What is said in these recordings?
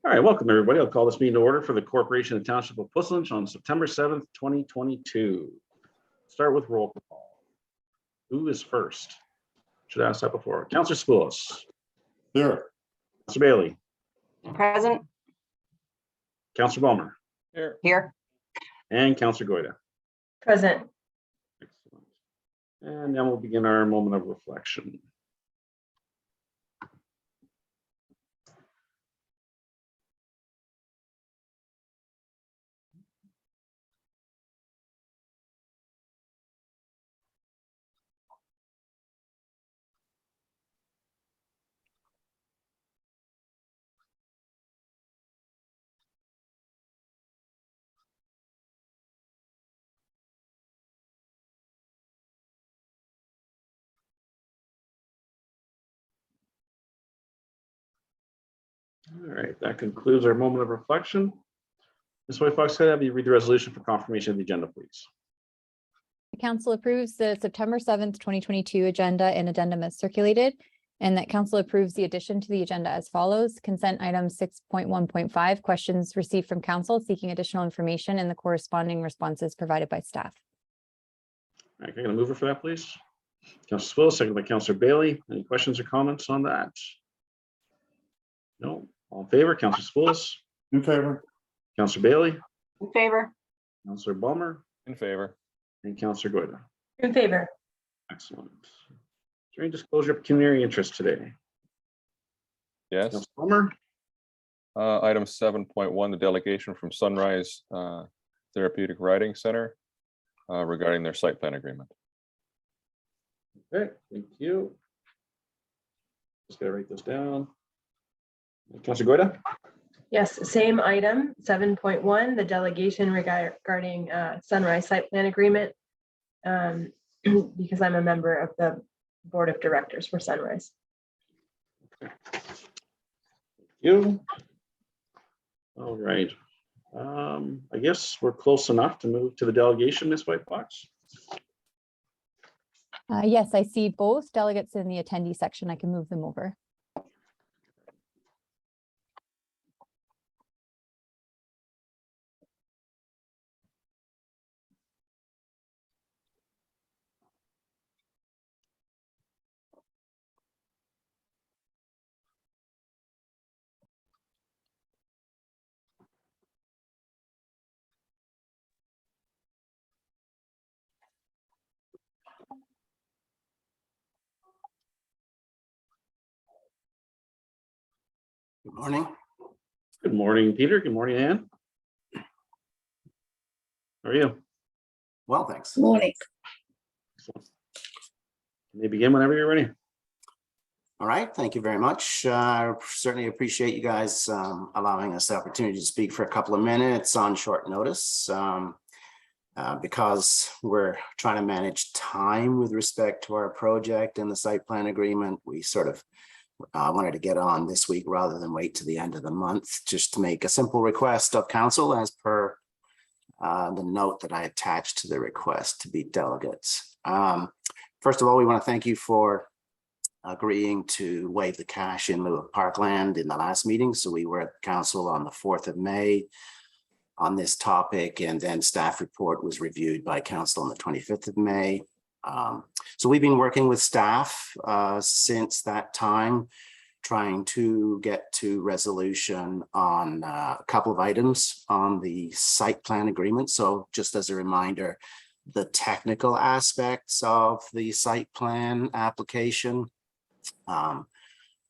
All right, welcome everybody. I'll call this meeting to order for the Corporation of Township of Puslinch on September 7th, 2022. Start with roll call. Who is first? Should I ask that before? Councillor Spoulos. Here. Councillor Bailey. Present. Councillor Balmer. Here. And Councillor Goyda. Present. Excellent. And then we'll begin our moment of reflection. All right, that concludes our moment of reflection. Ms. White-Fox, could I have you read the resolution for confirmation of the agenda, please? The council approves the September 7th, 2022 agenda and addendum as circulated, and that council approves the addition to the agenda as follows. Consent item 6.1.5, questions received from council seeking additional information and the corresponding responses provided by staff. All right, can I get a mover for that, please? Councillor Spoulos, second by Councillor Bailey. Any questions or comments on that? No. All in favor? Councillor Spoulos. In favor. Councillor Bailey. In favor. Councillor Balmer. In favor. And Councillor Goyda. In favor. Excellent. Is there any disclosure of pecuniary interest today? Yes. Councillor Balmer. Item 7.1, the delegation from Sunrise Therapeutic Riding Center regarding their site plan agreement. Okay, thank you. Just gotta write this down. Councillor Goyda. Yes, same item, 7.1, the delegation regarding Sunrise site plan agreement. Because I'm a member of the board of directors for Sunrise. Thank you. All right. I guess we're close enough to move to the delegation, Ms. White-Fox. Yes, I see both delegates in the attendee section. I can move them over. Good morning. Good morning, Peter. Good morning, Ann. How are you? Well, thanks. Morning. Can you begin whenever you're ready? All right. Thank you very much. I certainly appreciate you guys allowing us the opportunity to speak for a couple of minutes on short notice because we're trying to manage time with respect to our project and the site plan agreement. We sort of wanted to get on this week rather than wait to the end of the month, just to make a simple request of council as per the note that I attached to the request to be delegates. First of all, we want to thank you for agreeing to waive the cash in lieu of parkland in the last meeting. So we were at council on the 4th of May on this topic, and then staff report was reviewed by council on the 25th of May. So we've been working with staff since that time, trying to get to resolution on a couple of items on the site plan agreement. So just as a reminder, the technical aspects of the site plan application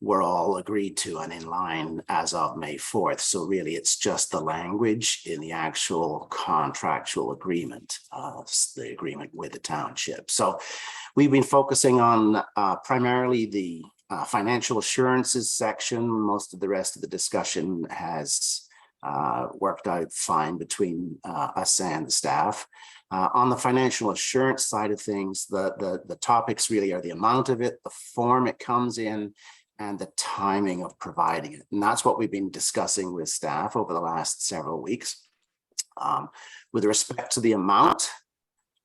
were all agreed to and in line as of May 4th. So really it's just the language in the actual contractual agreement, the agreement with the township. So we've been focusing on primarily the financial assurances section. Most of the rest of the discussion has worked out fine between us and the staff. On the financial assurance side of things, the topics really are the amount of it, the form it comes in, and the timing of providing it. And that's what we've been discussing with staff over the last several weeks. With respect to the amount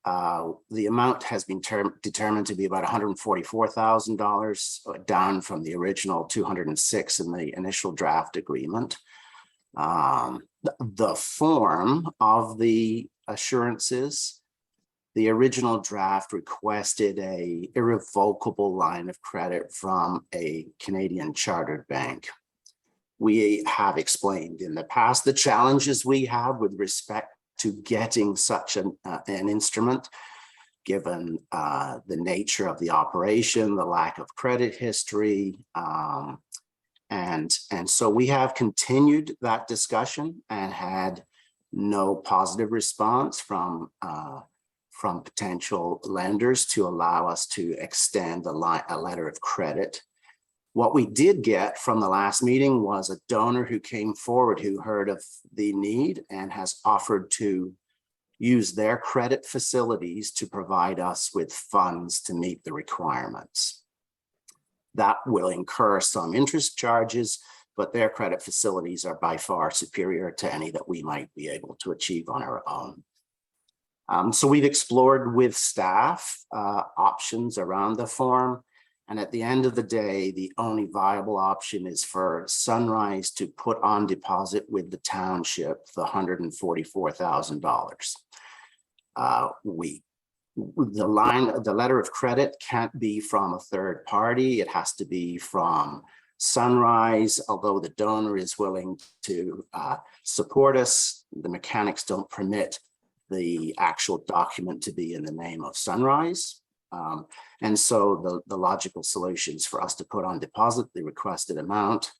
has been determined to be about $144,000, down from the original $206,000 in the initial draft agreement. The form of the assurances, the original draft requested a irrevocable line of credit from a Canadian chartered bank. We have explained in the past the challenges we have with respect to getting such an instrument, given the nature of the operation, the lack of credit history. And so we have continued that discussion and had no positive response from potential lenders to allow us to extend a letter of credit. What we did get from the last meeting was a donor who came forward who heard of the need and has offered to use their credit facilities to provide us with funds to meet the requirements. That will incur some interest charges, but their credit facilities are by far superior to any that we might be able to achieve on our own. So we've explored with staff options around the form. And at the end of the day, the only viable option is for Sunrise to put on deposit with the township the $144,000. The letter of credit can't be from a third party. It has to be from Sunrise, although the donor is willing to support us. The mechanics don't permit the actual document to be in the name of Sunrise. And so the logical solution is for us to put on deposit the requested amount,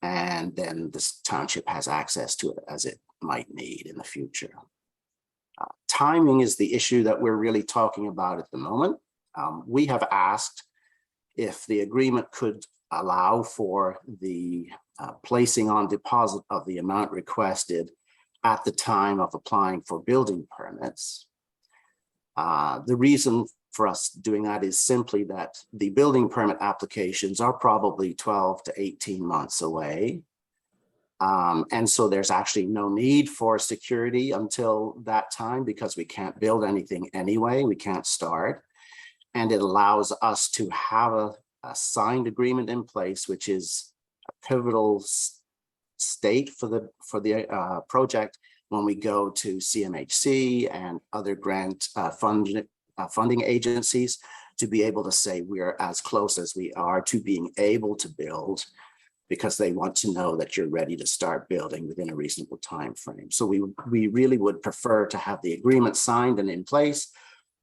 and then this township has access to it as it might need in the future. Timing is the issue that we're really talking about at the moment. We have asked if the agreement could allow for the placing on deposit of the amount requested at the time of applying for building permits. The reason for us doing that is simply that the building permit applications are probably 12 to 18 months away. And so there's actually no need for security until that time because we can't build anything anyway, we can't start. And it allows us to have a signed agreement in place, which is a pivotal state for the project when we go to CMHC and other grant funding agencies to be able to say we're as close as we are to being able to build, because they want to know that you're ready to start building within a reasonable time frame. So we really would prefer to have the agreement signed and in place,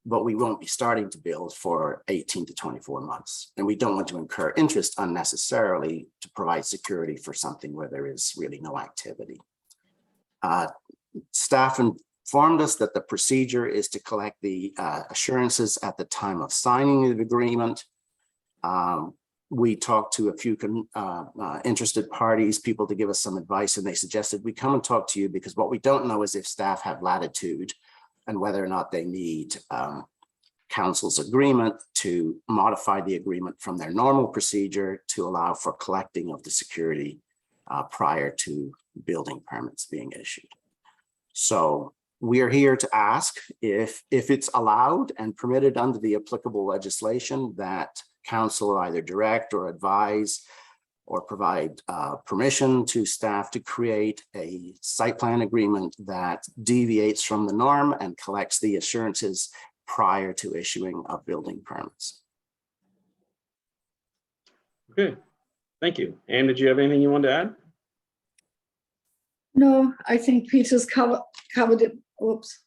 but we won't be starting to build for 18 to 24 months. And we don't want to incur interest unnecessarily to provide security for something where there is really no activity. Staff informed us that the procedure is to collect the assurances at the time of signing the agreement. We talked to a few interested parties, people to give us some advice, and they suggested we come and talk to you because what we don't know is if staff have latitude and whether or not they need council's agreement to modify the agreement from their normal procedure to allow for collecting of the security prior to building permits being issued. So we are here to ask if it's allowed and permitted under the applicable legislation that council either direct or advise or provide permission to staff to create a site plan agreement that deviates from the norm and collects the assurances prior to issuing of building permits. Okay, thank you. Anne, did you have anything you wanted to add? No, I think Peter's covered it. Oops.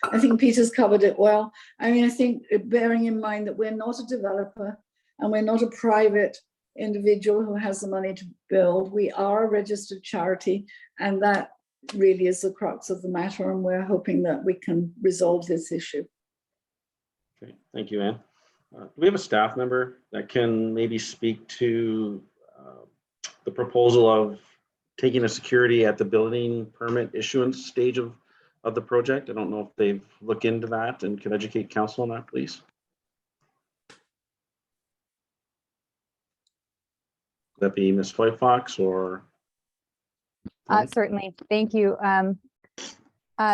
I think Peter's covered it well. I mean, I think bearing in mind that we're not a developer and we're not a private individual who has the money to build, we are a registered charity, and that really is the crux of the matter, and we're hoping that we can resolve this issue. Okay, thank you, Anne. Do we have a staff member that can maybe speak to the proposal of taking a security at the building permit issuance stage of the project? I don't know if they've looked into that and can educate council on that, please. Would that be Ms. Fox or? Certainly, thank you.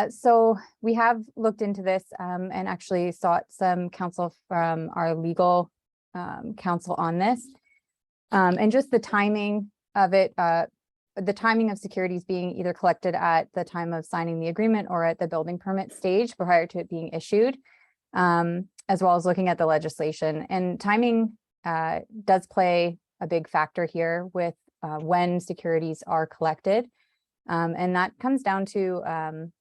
So we have looked into this and actually sought some counsel from our legal counsel on this. And just the timing of it, the timing of securities being either collected at the time of signing the agreement or at the building permit stage prior to it being issued, as well as looking at the legislation. And timing does play a big factor here with when securities are collected. And that comes down to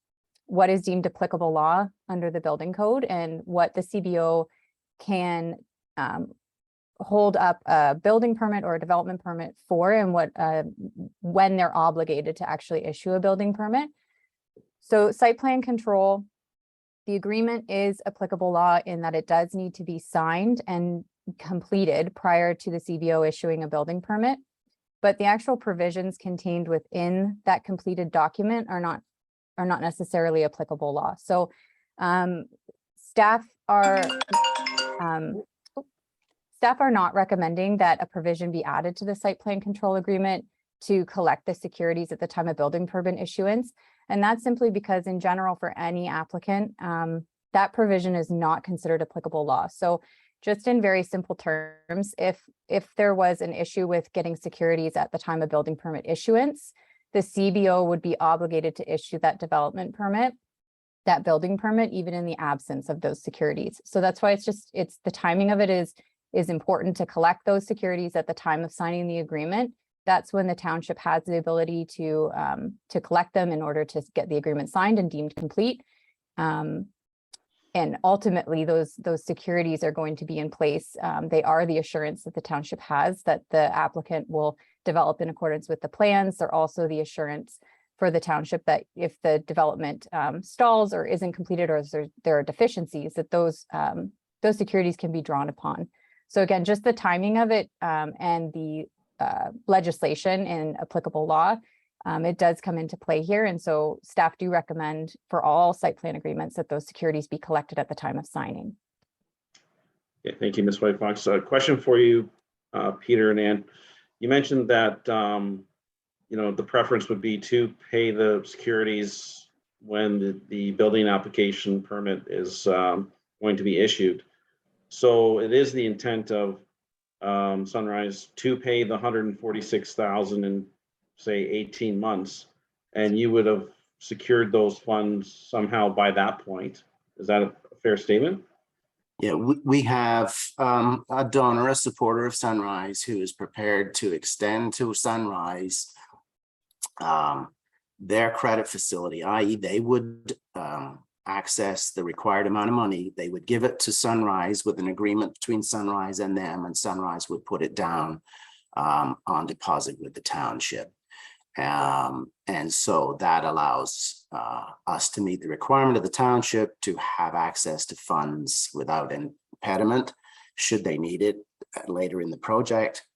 what is deemed applicable law under the building code and what the CBO can hold up a building permit or a development permit for, and what when they're obligated to actually issue a building permit. So site plan control, the agreement is applicable law in that it does need to be signed and completed prior to the CBO issuing a building permit. But the actual provisions contained within that completed document are not necessarily applicable law. So staff are not recommending that a provision be added to the site plan control agreement to collect the securities at the time of building permit issuance. And that's simply because in general, for any applicant, that provision is not considered applicable law. So just in very simple terms, if there was an issue with getting securities at the time of building permit issuance, the CBO would be obligated to issue that development permit, that building permit, even in the absence of those securities. So that's why it's the timing of it is important to collect those securities at the time of signing the agreement. That's when the township has the ability to collect them in order to get the agreement signed and deemed complete. And ultimately, those securities are going to be in place. They are the assurance that the township has that the applicant will develop in accordance with the plans. They're also the assurance for the township that if the development stalls or isn't completed, or there are deficiencies, that those securities can be drawn upon. So again, just the timing of it and the legislation and applicable law, it does come into play here. And so staff do recommend for all site plan agreements that those securities be collected at the time of signing. Okay, thank you, Ms. White Fox. A question for you, Peter and Ann. You mentioned that the preference would be to pay the securities when the building application permit is going to be issued. So it is the intent of Sunrise to pay the $146,000 in, say, 18 months, and you would have secured those funds somehow by that point. Is that a fair statement? Yeah, we have a donor, a supporter of Sunrise, who is prepared to extend to Sunrise their credit facility, i.e. they would access the required amount of money. They would give it to Sunrise with an agreement between Sunrise and them, and Sunrise would put it down on deposit with the township. And so that allows us to meet the requirement of the township to have access to funds without impediment, should they need it later in the project.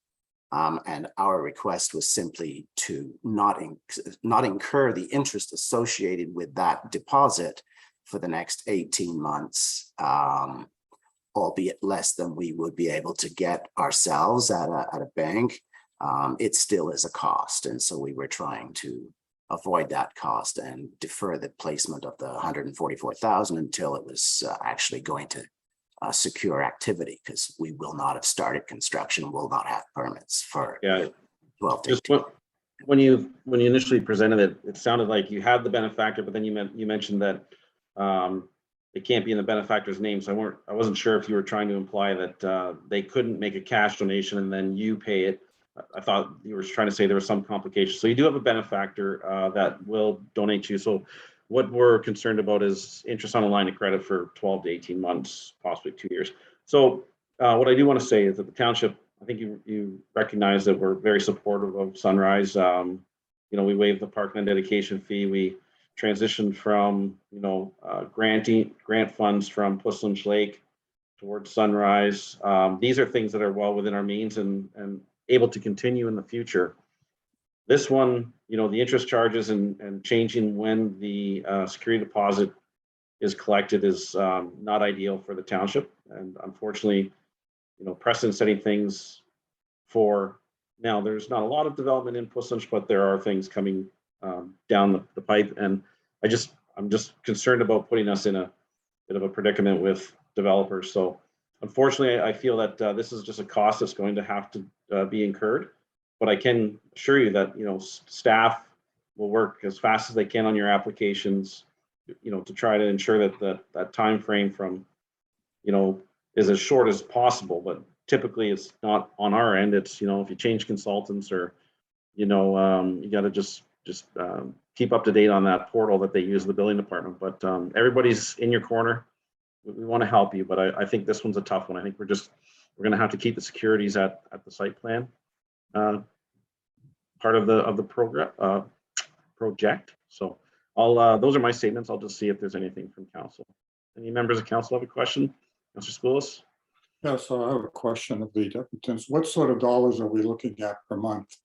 And our request was simply to not incur the interest associated with that deposit for the next 18 months, albeit less than we would be able to get ourselves at a bank. It still is a cost. And so we were trying to avoid that cost and defer the placement of the $144,000 until it was actually going to secure activity, because we will not have started construction, will not have permits for 12 to 18. When you initially presented it, it sounded like you had the benefactor, but then you mentioned that it can't be in the benefactor's name. So I wasn't sure if you were trying to imply that they couldn't make a cash donation and then you pay it. I thought you were trying to say there was some complication. So you do have a benefactor that will donate to you. So what we're concerned about is interest on a line of credit for 12 to 18 months, possibly 2 years. So what I do want to say is that the township, I think you recognize that we're very supportive of Sunrise. We waived the parkland dedication fee. We transitioned from, grant funds from Puslin Lake towards Sunrise. These are things that are well within our means and able to continue in the future. This one, the interest charges and changing when the security deposit is collected is not ideal for the township. And unfortunately, precedent setting things for now, there's not a lot of development in Puslin, but there are things coming down the pipe. And I'm just concerned about putting us in a bit of a predicament with developers. So unfortunately, I feel that this is just a cost that's going to have to be incurred. But I can assure you that, staff will work as fast as they can on your applications, to try to ensure that that timeframe from, is as short as possible. But typically it's not on our end. It's, if you change consultants or, you got to just keep up to date on that portal that they use in the building department. But everybody's in your corner. We want to help you, but I think this one's a tough one. I think we're going to have to keep the securities at the site plan part of the program project. So those are my statements. I'll just see if there's anything from council. Any members of council have a question? Mr. Spoulos? Yes, I have a question of the deputants. What sort of dollars are we looking at per month?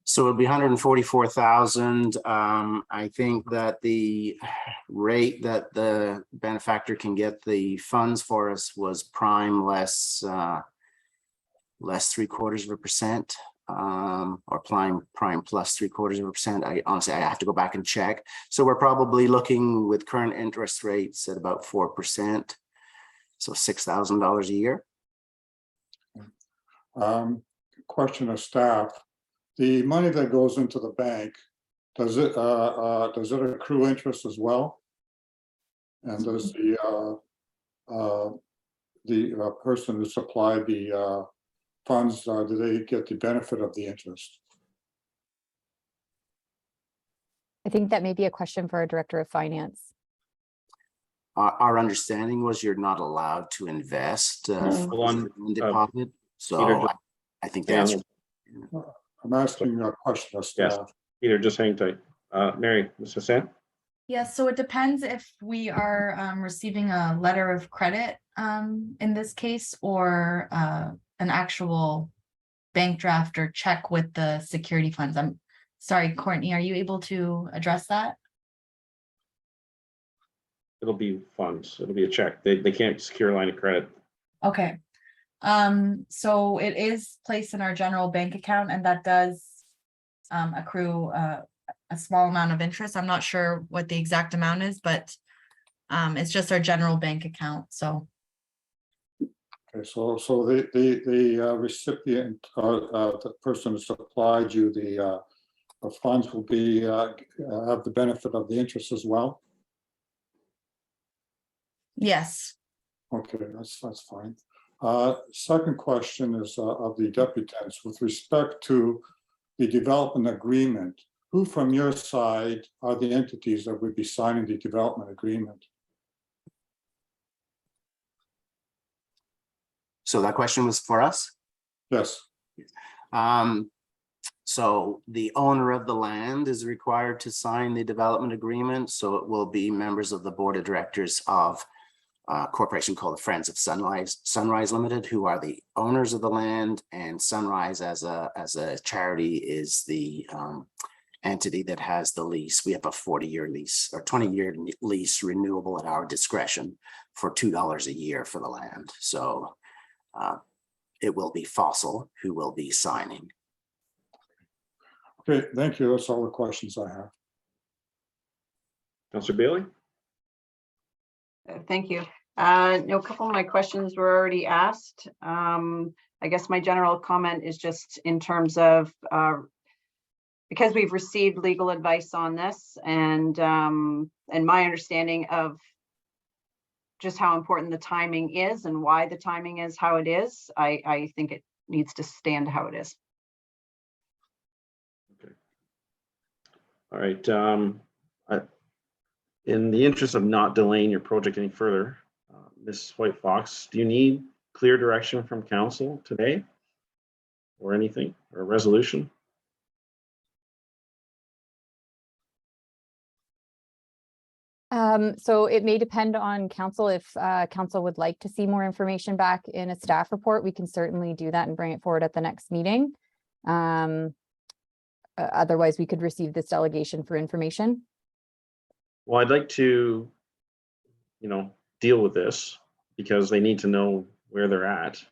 So it'll be 144,000. I think that the rate that the benefactor can get the funds for us was prime less 3/4%, or prime plus 3/4%. I honestly have to go back and check. So we're probably looking with current interest rates at about 4%. So $6,000 a year. Question of staff. The money that goes into the bank, does it accrue interest as well? And does the person who supplied the funds, do they get the benefit of the interest? I think that may be a question for our Director of Finance. Our understanding was you're not allowed to invest on, deposit. So Peter, I think that's. I'm asking a question of Yes. staff. Peter, just hang tight. Mary, Ms. Hassan? Yes, so it depends if we are receiving a letter of credit in this case, or an actual bank draft or check with the security funds. I'm sorry, Courtney, are you able to address that? It'll be funds. It'll be a check. They can't secure a line of credit. Okay. So it is placed in our general bank account, and that does accrue a small amount of interest. I'm not sure what the exact amount is, but it's just our general bank account, so. Okay, so the recipient, the person who supplied you the funds will be have the benefit of the interest as well. Yes. Okay, that's fine. Second question is of the deputants with respect to the development agreement. Who from your side are the entities that would be signing the development agreement? So that question was for us? Yes. So the owner of the land is required to sign the development agreement. So it will be members of the board of directors of a corporation called the Friends of Sunrise Limited, who are the owners of the land, and Sunrise as a charity is the entity that has the lease. We have a 40-year lease or 20-year lease renewable at our discretion for $2 a year for the land. So it will be Fossil who will be signing. Okay, thank you. That's all the questions I have. Councillor Bailey? Thank you. No, a couple of my questions were already asked. I guess my general comment is just in terms of because we've received legal advice on this, and my understanding of just how important the timing is and why the timing is how it is, I think it needs to stand how it is. Okay. All right. In the interest of not delaying your project any further, Ms. White Fox, do you need clear direction from council today or anything, or a resolution? So it may depend on council. If council would like to see more information back in a staff report, we can certainly do that and bring it forward at the next meeting. Otherwise, we could receive this delegation for information. Well, I'd like to, deal with this because they need to know where they're at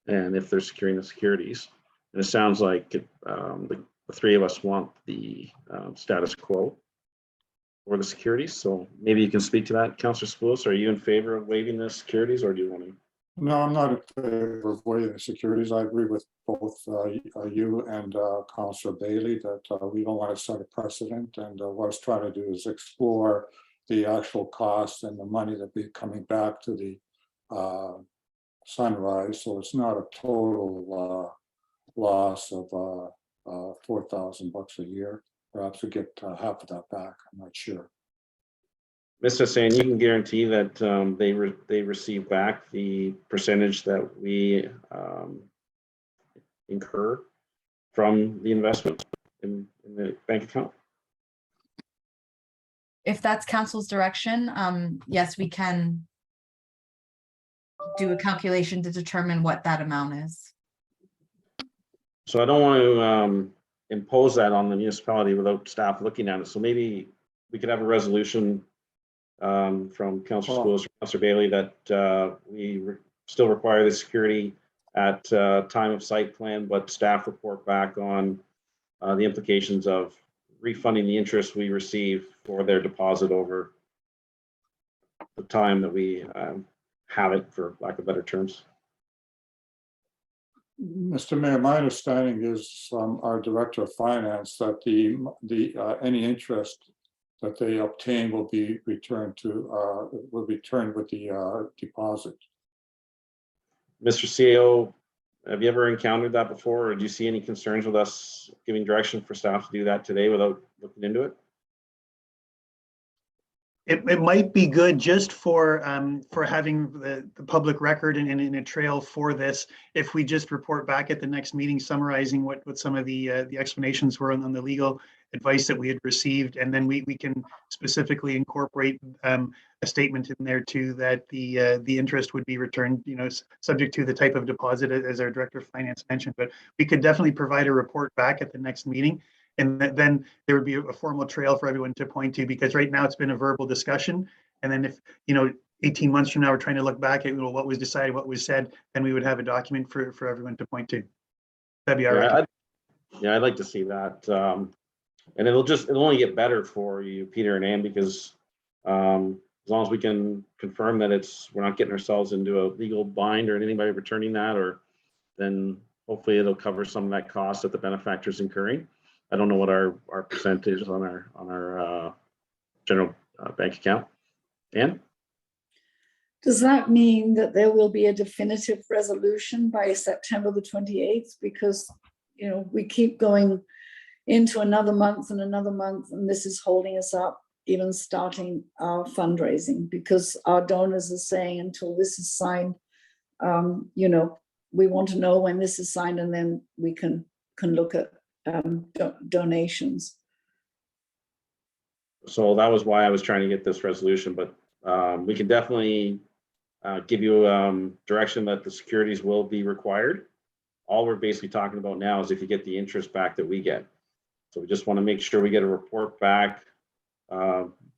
and if they're securing the securities. And it sounds like the three of us want the status quo for the securities. So maybe you can speak to that, Councillor Spoulos. Are you in favor of waiving the securities, or do you want to No, I'm not in favor of waiving the securities. I agree with both you and Councilor Bailey that we don't want to set a precedent. And what I was trying to do is explore the actual cost and the money that be coming back to the Sunrise. So it's not a total loss of $4,000 a year. Perhaps we get half of that back. I'm not sure. Ms. Hassan, you can guarantee that they receive back the percentage that we incur from the investment in the bank account? If that's council's direction, yes, we can do a calculation to determine what that amount is. So I don't want to impose that on the municipality without staff looking at it. So maybe we could have a resolution from Councilor Schools or Councilor Bailey that still require the security at time of site plan, but staff report back on the implications of refunding the interest we receive for their deposit over the time that we have it, for lack of better terms. Mr. Mayor, my understanding is from our Director of Finance that any interest that they obtain will be returned with the deposit. Mr. CEO, have you ever encountered that before, or do you see any concerns with us giving direction for staff to do that today without looking into it? It might be good just for having the public record and in a trail for this, if we just report back at the next meeting summarizing what some of the explanations were on the legal advice that we had received, and then we can specifically incorporate a statement in there too that the interest would be returned, subject to the type of deposit as our Director of Finance mentioned. But we could definitely provide a report back at the next meeting. And then there would be a formal trail for everyone to point to, because right now it's been a verbal discussion. And then if, 18 months from now, we're trying to look back at what was decided, what was said, then we would have a document for everyone to point to. That'd be all right. Yeah, I'd like to see that. And it'll only get better for you, Peter and Ann, because as long as we can confirm that we're not getting ourselves into a legal bind or anything by returning that, or then hopefully it'll cover some of that cost that the benefactor is incurring. I don't know what our percentage is on our general bank account. Ann? Does that mean that there will be a definitive resolution by September the 28th? Because, we keep going into another month, and this is holding us up, even starting our fundraising, because our donors are saying until this is signed, we want to know when this is signed, and then we can look at donations. So that was why I was trying to get this resolution, but we can definitely give you direction that the securities will be required. All we're basically talking about now is if you get the interest back that we get. So we just want to make sure we get a report back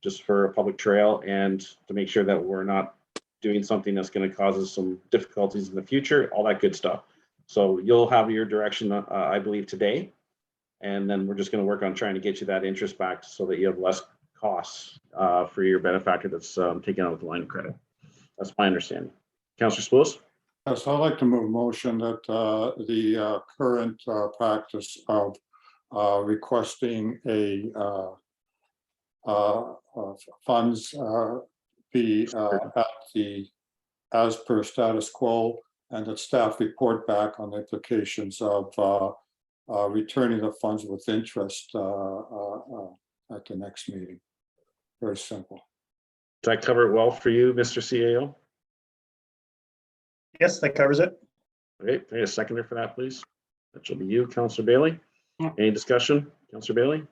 just for a public trail, and to make sure that we're not doing something that's going to cause us some difficulties in the future, all that good stuff. So you'll have your direction, I believe, today. And then we're just going to work on trying to get you that interest back so that you have less costs for your benefactor that's taken out with the line of credit. That's my understanding. Councillor Spools? Yes, I'd like to move a motion that the current practice of requesting funds be as per status quo, and that staff report back on the implications of returning the funds with interest at the next meeting. Very simple. Does that cover it well for you, Mr. CAO? Yes, that covers it. Okay, can I get a seconder for that, please? That should be you, Councillor Bailey. Yeah. Any discussion, Councillor Bailey?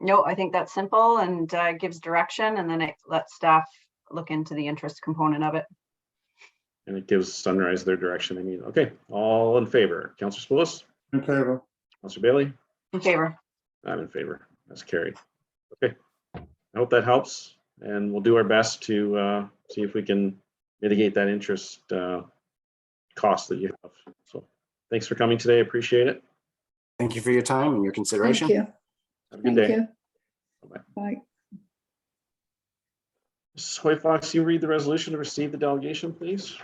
No, I think that's simple and gives direction, and then it lets staff look into the interest component of it. And it gives Sunrise their direction they need. Okay, all in favor. Councillor Spools? In favor. Councillor Bailey? In favor. I'm in favor. That's carried. Okay. I hope that helps, and we'll do our best to see if we can mitigate that interest cost that you have. So thanks for coming today. Appreciate it. Thank you for your time and your consideration. Thank you. Have a good Thank day. you. Bye-bye. Bye. Mrs. Hoy Fox, you read the resolution to receive the delegation, please.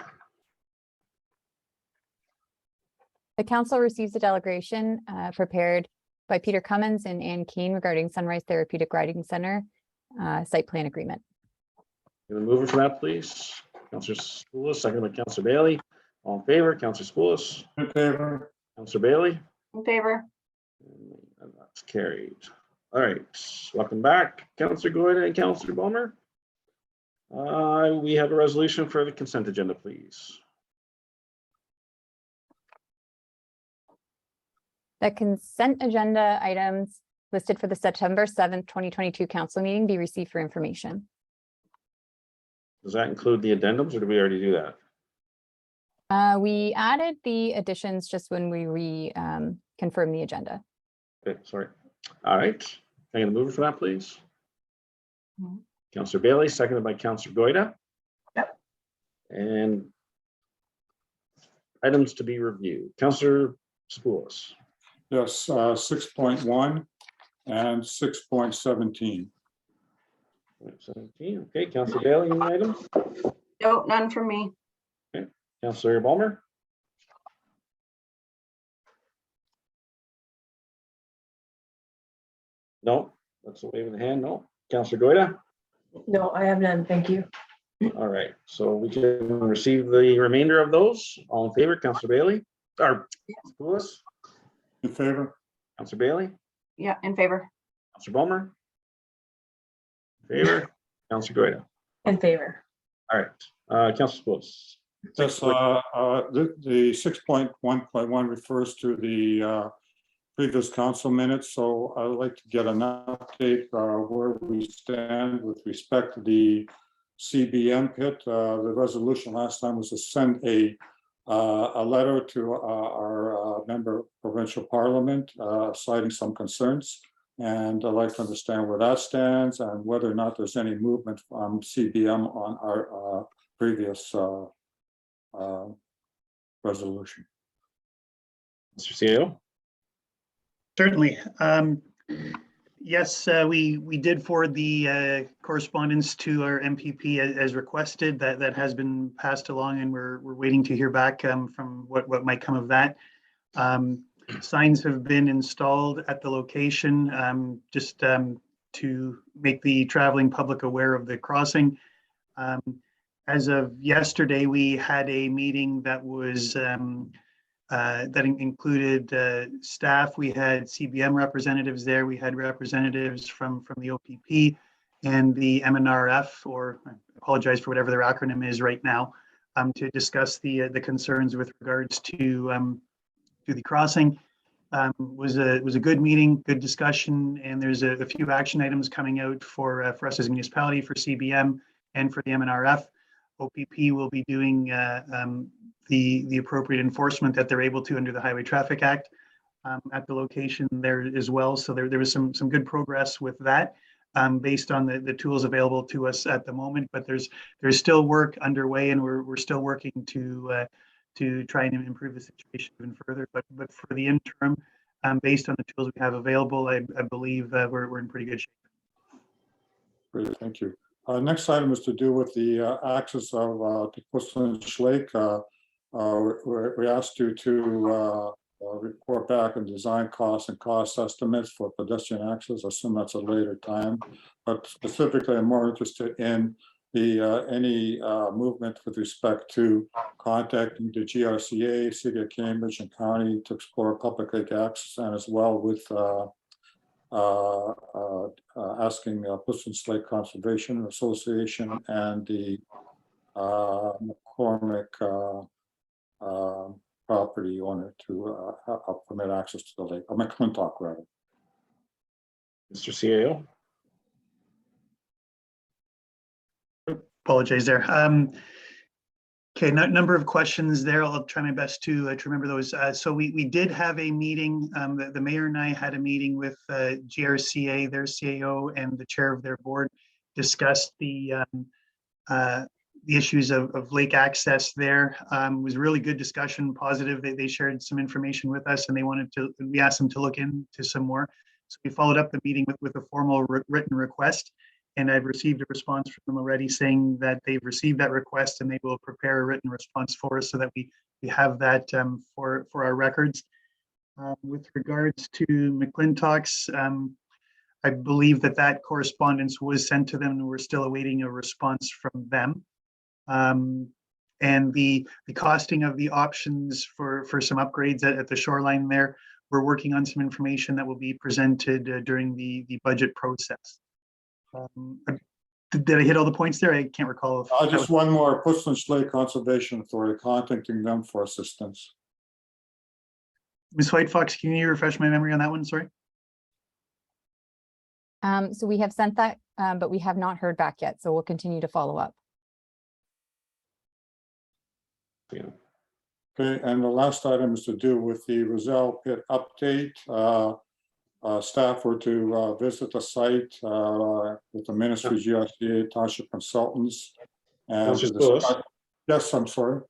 The council receives a delegation prepared by Peter Cummins and Ann Keen regarding Sunrise Therapeutic Riding Center site plan agreement. Can I move it for that, please? Counselor Spoulos, second by Counselor Bailey. All in favor, Counselor Spoulos, In favor? Counselor Bailey, In favor? and that's carried. All right, welcome back, Counselor Goyda and Counselor Bowmer. We have a resolution for the consent agenda, please. The consent agenda items listed for the September 7th, 2022 council meeting be received for information. Does that include the addendums, or did we already do that? We added the additions just when we confirmed the agenda. Okay, sorry. All right, can I get a mover for that, please? Mhm. Counselor Bailey, seconded by Counselor Goyda. Yep. And items to be reviewed. Counselor Spoulos. Yes, 6.1 and 6.17. 17, okay, Counselor Bailey, any items? No, none for me. Counselor Bowmer? No, that's a wave of the hand, no. Counselor Goyda? No, I have none. Thank you. All right, so we can receive the remainder of those. All in favor, Counselor Bailey? Or Spoulos? In favor? Counselor Bailey? Yeah, in favor. Counselor Bowmer? In favor? Counselor Goyda? In favor. All right, Counselor Spoulos? Yes, the 6.1.1 refers to the previous council minutes, so I would like to get an update where we stand with respect to the CBM pit. The resolution last time was to send a letter to our member provincial parliament citing some concerns. And I'd like to understand where that stands and whether or not there's any movement from CBM on our previous resolution. Mr. CEO? Certainly. Yes, we did forward the correspondence to our MPP as requested. That has been passed along, and we're waiting to hear back from what might come of that. Signs have been installed at the location just to make the traveling public aware of the crossing. As of yesterday, we had a meeting that was that included staff. We had CBM representatives there. We had representatives from the OPP and the MNRF, or I apologize for whatever their acronym is right now, to discuss the concerns with regards to the crossing. Was a good meeting, good discussion, and there's a few action items coming out for us as a municipality, for CBM and for the MNRF. OPP will be doing the appropriate enforcement that they're able to under the Highway Traffic Act at the location there as well. So there was some good progress with that based on the tools available to us at the moment. But there's still work underway, and we're still working to try and improve the situation even further. But for the interim, based on the tools we have available, I believe we're in pretty good shape. Great, thank you. Next item is to do with the access of the Puslinch Lake. We asked you to report back on design costs and cost estimates for pedestrian access. I assume that's a later time, but specifically, I'm more interested in the any movement with respect to contacting the GRCA, City of Cambridge, and County to explore public lake access, and as well with asking Puslinch Lake Conservation Association and the McCormick property owner to permit access to the lake, or McClintock rather. Mr. CAO? Apologize there. Okay, number of questions there. I'll try my best to remember those. So we did have a meeting. The mayor and I had a meeting with GRCA, their CAO, and the chair of their board, discussed the issues of lake access there. It was a really good discussion, positive. They shared some information with us, and we asked them to look into some more. So we followed up the meeting with a formal written request. And I've received a response from them already saying that they've received that request and they will prepare a written response for us so that we we have that for our records. With regards to McClintock's, I believe that correspondence was sent to them and we're still awaiting a response from them. And the costing of the options for some upgrades at the shoreline there, we're working on some information that will be presented during the budget process. Did I hit all the points there? I can't recall. If that Just was- one more, Portsmouth Lake Conservation Authority, contacting them for assistance. Ms. White Fox, can you refresh my memory on that one? Sorry. So we have sent that, but we have not heard back yet. So we'll continue to follow up. Yeah. Okay, and the last item is to do with the Roselle Pit update. Staff were to visit the site with the ministry, GRCA, township consultants. And Councillor to Spillis? discuss- Yes, I'm sorry.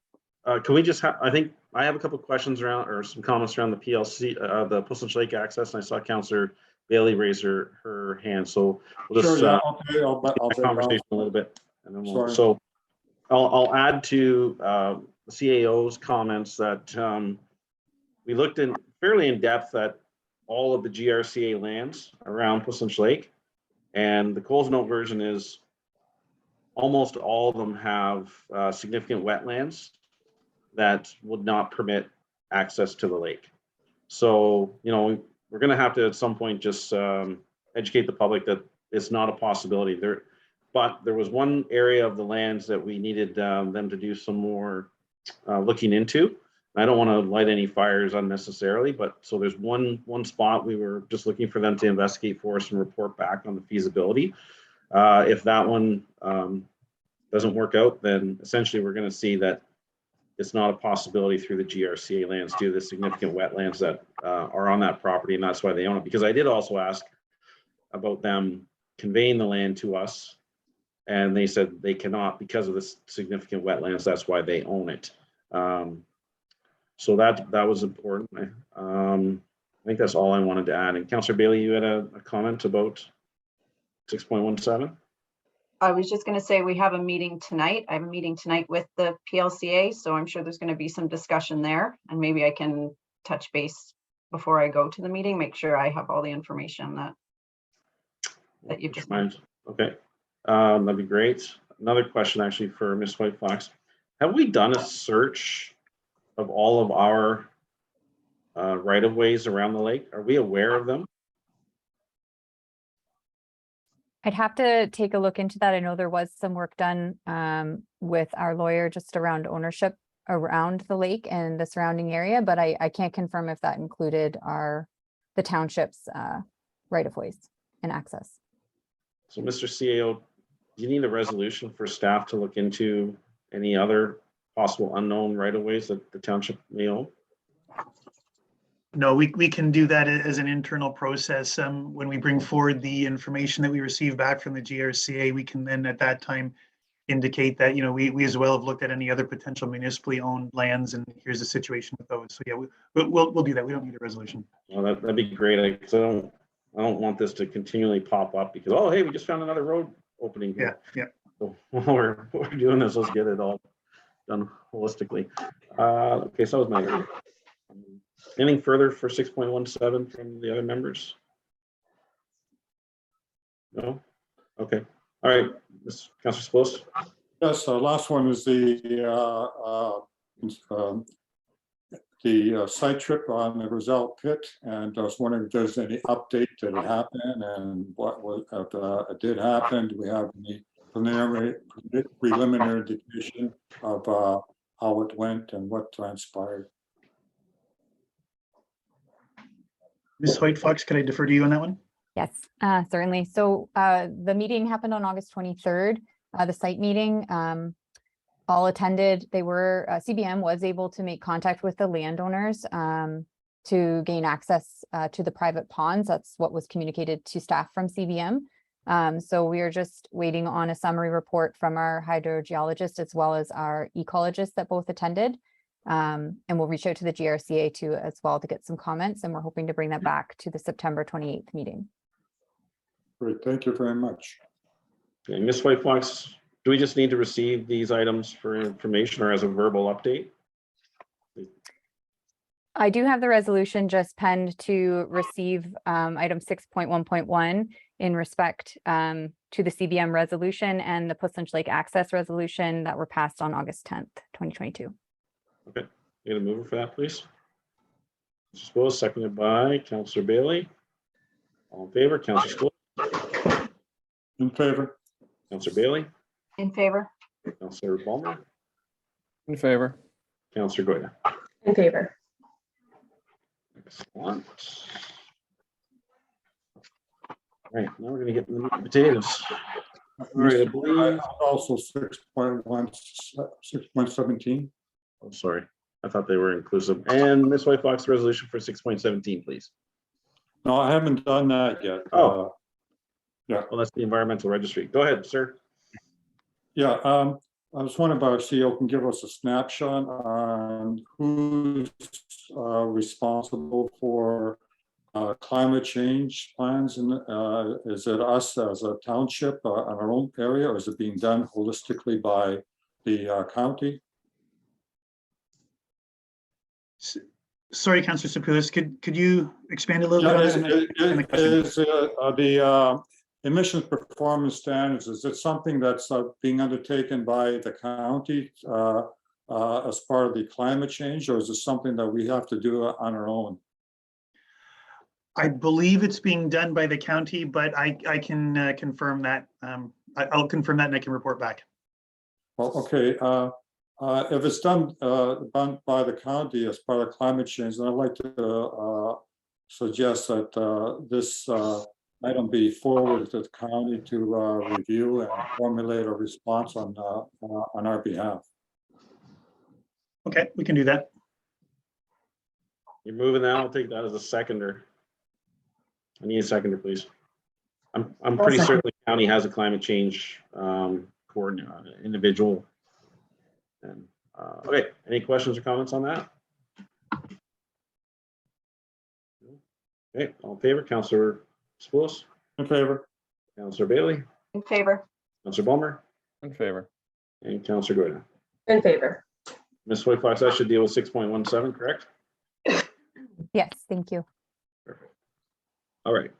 Can we just have, I think I have a couple of questions around, or some comments around the PLC, the Puslinch Lake access, and I saw Councillor Bailey raise her hand, so we'll Sure, just yeah, okay, I'll conversation a little bit. And then we'll, Sorry. so I'll add to the CAO's comments that we looked in fairly in depth at all of the GRCA lands around Puslinch Lake, and the Coles Note version is almost all of them have significant wetlands that would not permit access to the lake. So, you know, we're going to have to at some point just educate the public that it's not a possibility there. But there was one area of the lands that we needed them to do some more looking into. I don't want to light any fires unnecessarily, but so there's one spot we were just looking for them to investigate for us and report back on the feasibility. If that one doesn't work out, then essentially we're going to see that it's not a possibility through the GRCA lands due to the significant wetlands that are on that property, and that's why they own it. Because I did also ask about them conveying the land to us, and they said they cannot because of the significant wetlands. That's why they own it. So that was important. I think that's all I wanted to add. And Councillor Bailey, you had a comment about 6.17? I was just going to say we have a meeting tonight. I have a meeting tonight with the PLCA, so I'm sure there's going to be some discussion there, and maybe I can touch base before I go to the meeting, make sure I have all the information that you've just mentioned. Okay, that'd be great. Another question actually for Ms. White Fox. Have we done a search of all of our right-of-ways around the lake? Are we aware of them? I'd have to take a look into that. I know there was some work done with our lawyer just around ownership around the lake and the surrounding area, but I can't confirm if that included the township's right-of-ways and access. So Mr. CAO, do you need a resolution for staff to look into any other possible unknown right-of-ways that the township may own? No, we can do that as an internal process. When we bring forward the information that we receive back from the GRCA, we can then at that time indicate that, you know, we as well have looked at any other potential municipally owned lands, and here's the situation with those. So yeah, we'll do that. We don't need a resolution. Well, that'd be great, because I don't want this to continually pop up because, oh, hey, we just found another road opening here. Yeah. So while we're doing this, let's get it all done holistically. Okay, so that was my. Anything further for 6.17 from the other members? No? Okay. All right, Councillor Spillis. Yes, last one is the site trip on the Roselle Pit, and I was wondering if there's any update that it happened and what was it did happen. Do we have any preliminary indication of how it went and what transpired? Ms. White Fox, can I defer to you on that one? Yes, certainly. So the meeting happened on August 23rd, the site meeting. All attended. They were, CBM was able to make contact with the landowners to gain access to the private ponds. That's what was communicated to staff from CBM. So we are just waiting on a summary report from our hydrogeologist as well as our ecologist that both attended. And we'll reach out to the GRCA too as well to get some comments, and we're hoping to bring that back to the September 28th meeting. Great, thank you very much. Okay, Ms. White Fox, do we just need to receive these items for information or as a verbal update? I do have the resolution just penned to receive item 6.1.1 in respect to the CBM resolution and the Pusslinch Lake Access Resolution that were passed on August 10th, 2022. Okay, you gonna move for that, please? Mr. Spillis, seconded by Councillor Bailey. All in favor, Councillor Spillis, In favor? Councillor Bailey, In favor? Councillor Palmer, In favor. Councillor Goya. In favor. Excellent. All right, now we're gonna get into the meat and potatoes. All right, I believe, Also 6.1, 6.17. oh, sorry, I thought they were inclusive. And Ms. White Fox, resolution for 6.17, please. No, I haven't done that yet. Oh. Well, that's the environmental registry. Go ahead, sir. Yeah, I was wondering if our CEO can give us a snapshot on who's responsible for climate change plans, and is it us as a township in our own area, or is it being done holistically by the county? Sorry, Councillor Sapulis, could you expand a little Yeah, bit? on the question? is the emissions performance standards, is it something that's being undertaken by the county as part of the climate change, or is it something that we have to do on our own? I believe it's being done by the county, but I can confirm that. I'll confirm that and I can report back. Well, okay, if it's done by the county as part of climate change, then I'd like to suggest that this item be forwarded to the county to review and formulate a response on our behalf. Okay, we can do that. You're moving that. I'll take that as a seconder. I need a seconder, please. I'm pretty certain the county has a climate change coordinator, individual. And okay, any questions or comments on that? Okay, all in favor, Councillor Spillis, In favor? Councillor Bailey, In favor? Councillor Bulmer, In favor. and Councillor Goyda. In favor. Ms. White Fox, that should deal with 6.17, correct? Yes, thank you. Perfect. All right.